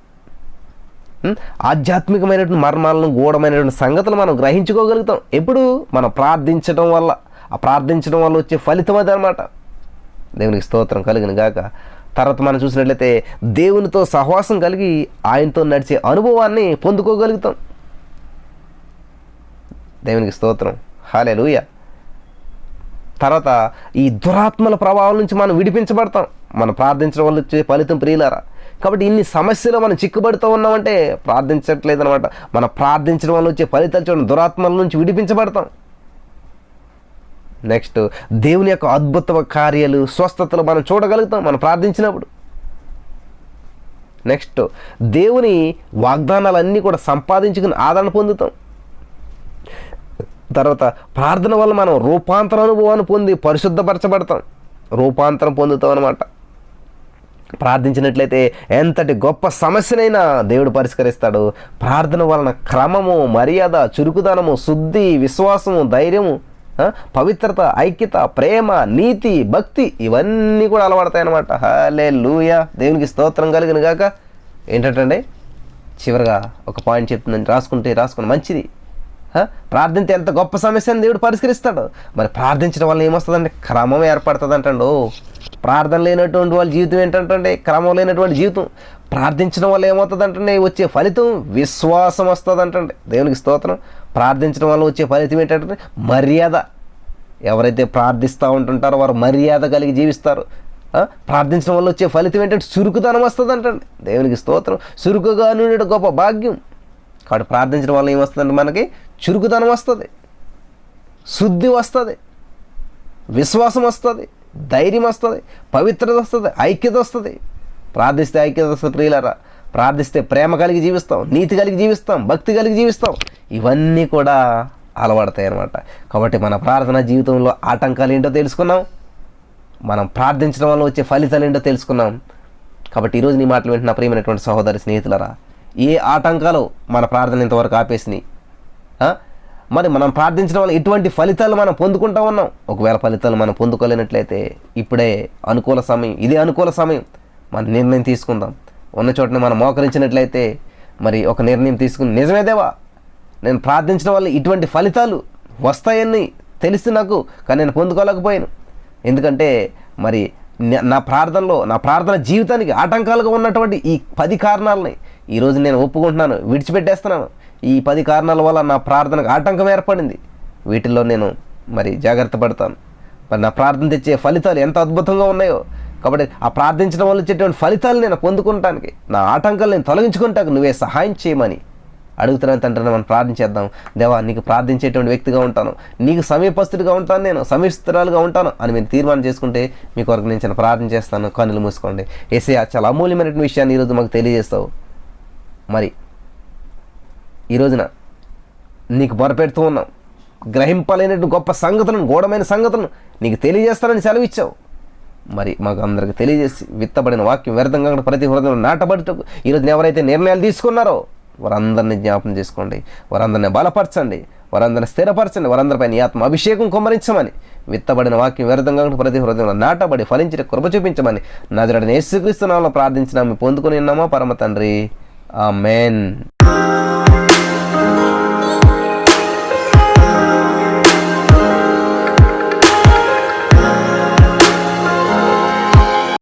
Speaker 1: ఆధ్యాత్మికమైనటువంటి మర్మాలను, గూఢమైనటువంటి సంగతులు మనం గ్రహించుకోగలుగుతాం. ఎప్పుడు మనం ప్రార్థించడం వల్ల, ఆ ప్రార్థించడం వల్ల వచ్చే ఫలితం అది అనమాట. దేవునికి స్తోత్రం కలుగును గాక. తర్వాత మనం చూసినట్లయితే దేవునితో సహవాసం కలిగి ఆయనతో నడిచే అనుభవాన్ని పొందుకోగలుగుతాం. దేవునికి స్తోత్రం, హల్లెలూయా. తర్వాత ఈ దురాత్మల ప్రభావం నుంచి మనం విడిపించబడతాం మనం ప్రార్థించడం వల్ల వచ్చే ఫలితం, ప్రియులారా. కాబట్టి ఇన్ని సమస్యలు మనం చిక్కుబడుతూ ఉన్నామంటే ప్రార్థించట్లేదు అనమాట. మనం ప్రార్థించడం వల్ల వచ్చే ఫలితాలు చూడండి, దురాత్మల నుంచి విడిపించబడతాం. నెక్స్ట్, దేవుని యొక్క అద్భుత కార్యాలు, స్వస్థతలు మనం చూడగలుగుతాం మనం ప్రార్థించినప్పుడు. నెక్స్ట్, దేవుని వాగ్దానాలన్నీ కూడా సంపాదించుకుని ఆదరణ పొందుతాం. తర్వాత ప్రార్థన వల్ల మనం రూపాంతర అనుభవాన్ని పొంది పరిశుద్ధపరచబడతాం, రూపాంతరం పొందుతాం అన్నమాట. ప్రార్థించినట్లయితే ఎంతటి గొప్ప సమస్యనైనా దేవుడు పరిష్కరిస్తాడు. ప్రార్థన వలన క్రమము, మర్యాద, చురుకుదనము, శుద్ధి, విశ్వాసము, ధైర్యము, పవిత్రత, ఐక్యత, ప్రేమ, నీతి, భక్తి ఇవన్నీ కూడా అలవడతాయన్నమాట. హల్లెలూయా, దేవునికి స్తోత్రం కలుగును గాక. ఏంటంటే చివరిగా ఒక పాయింట్ చెప్తుందని రాసుకుని మంచిది. ప్రార్థించే ఎంత గొప్ప సమస్యని దేవుడు పరిష్కరిస్తాడు. మరి ప్రార్థించడం వల్ల ఏమొస్తుందంటే క్రమం ఏర్పడుతుంది అంటండు. ప్రార్థన లేనటువంటి వాళ్ళ జీవితం ఏంటంటే క్రమం లేనటువంటి జీవితం. ప్రార్థించడం వల్ల ఏమవుతుందంటే వచ్చే ఫలితం విశ్వాసం వస్తుంది అంటండి. దేవునికి స్తోత్రం. ప్రార్థించడం వల్ల వచ్చే ఫలితం ఏంటంటే మర్యాద. ఎవరైతే ప్రార్థిస్తూ ఉంటుంటారో వారు మర్యాద కలిగి జీవిస్తారు. ప్రార్థించడం వల్ల వచ్చే ఫలితం ఏంటంటే చురుకుదనం వస్తుంది అంటండి. దేవునికి స్తోత్రం. చురుకుగా నుండి గొప్ప భాగ్యం. కాబట్టి ప్రార్థించడం వల్ల ఏమొస్తుందంటే మనకి చురుకుదనం వస్తుంది, శుద్ధి వస్తుంది, విశ్వాసం వస్తుంది, ధైర్యం వస్తుంది, పవిత్రత వస్తుంది, ఐక్యత వస్తుంది. ప్రార్థిస్తే ఐక్యత వస్తుంది ప్రియులారా. ప్రార్థిస్తే ప్రేమ కలిగి జీవిస్తాం, నీతి కలిగి జీవిస్తాం, భక్తి కలిగి జీవిస్తాం. ఇవన్నీ కూడా అలవడతాయి అన్నమాట. కాబట్టి మన ప్రార్థనా జీవితంలో ఆటంకాలు ఏంటో తెలుసుకున్నాం, మనం ప్రార్థించడం వల్ల వచ్చే ఫలితాలు ఏంటో తెలుసుకున్నాం. కాబట్టి ఈరోజు నీ మాటలు వింటున్న ప్రియమైనటువంటి సహోదరి స్నేహితులరా, ఏ ఆటంకాలు మన ప్రార్థన ఇంతవరకు ఆపేసినాయి? మరి మనం ప్రార్థించడం వల్ల ఇటువంటి ఫలితాలు మనం పొందుకుంటూ ఉన్నాం. ఒకవేళ ఫలితాలు మనం పొందుకోలేనట్లయితే ఇప్పుడే అనుకూల సమయం, ఇదే అనుకూల సమయం. మన నిర్ణయం తీసుకుందాం. ఉన్న చోటనే మనం మోకరించినట్లయితే మరి ఒక నిర్ణయం తీసుకుని, నిజమే దేవా, నేను ప్రార్థించడం వల్ల ఇటువంటి ఫలితాలు వస్తాయని తెలిసి నాకు, కానీ నేను పొందుకోలేకపోయాను. ఎందుకంటే మరి నా ప్రార్థన జీవితానికి ఆటంకాలుగా ఉన్నటువంటి ఈ 10 కారణాలని ఈరోజు నేను ఒప్పుకుంటున్నాను, విడిచిపెట్టేస్తున్నాను. ఈ 10 కారణాల వల్ల నా ప్రార్థనకు ఆటంకం ఏర్పడింది. వీటిల్లో నేను మరి జాగ్రత్త పడతాను. మరి నా ప్రార్థన తెచ్చే ఫలితాలు ఎంత అద్భుతంగా ఉన్నాయో. కాబట్టి ఆ ప్రార్థించడం వల్ల వచ్చేటువంటి ఫలితాలు నేను పొందుకుంటానికి, నా ఆటంకాలు నేను తొలగించుకుంటాను నువ్వే సహాయం చేయమని అడుగుతున్నాను తండ్రి. మనం ప్రార్థించేద్దాం. దేవా, నీకు ప్రార్థించేటువంటి వ్యక్తిగా ఉంటాను, నీకు సమీపస్తుడిగా ఉంటాను, నేను సమీపస్తురాలుగా ఉంటాను అని మీరు తీర్మానం చేసుకుంటే మీ కొరకు నేను ప్రార్థన చేస్తాను. కన్నులు మూసుకోండి. యేసయ్యా, చాలా అమూల్యమైనటువంటి విషయాన్ని ఈరోజు మాకు తెలియజేస్తావు. మరి ఈ రోజున నీకు మొరపెడుతూ ఉన్నాం. గ్రహింపలేనటువంటి గొప్ప సంగతులను, గూఢమైన సంగతులను నీకు తెలియజేస్తానని సెలవిచ్చావు. మరి మాకు అందరికి తెలియజేసి విత్తబడిన వాక్యం వ్యర్థంగా ప్రతి హృదయంలో నాటబడుటకు ఈరోజు ఎవరైతే నిర్ణయాలు తీసుకున్నారో వారందరినీ జ్ఞాపం చేసుకోండి, వారందరినీ బలపరచండి, వారందరిని స్థిరపరచండి, వారందరిపై నీ ఆత్మ అభిషేకం కుమ్మరించమని, విత్తబడిన వాక్యం వ్యర్థంగా ప్రతి హృదయంలో నాటబడి ఫలించిన కృప చూపించమని నజరేయుడైన యేసుక్రీస్తు నామములో ప్రార్థించినాము, పొందుకొని ఉన్నామా పరమ తండ్రి. ఆమేన్.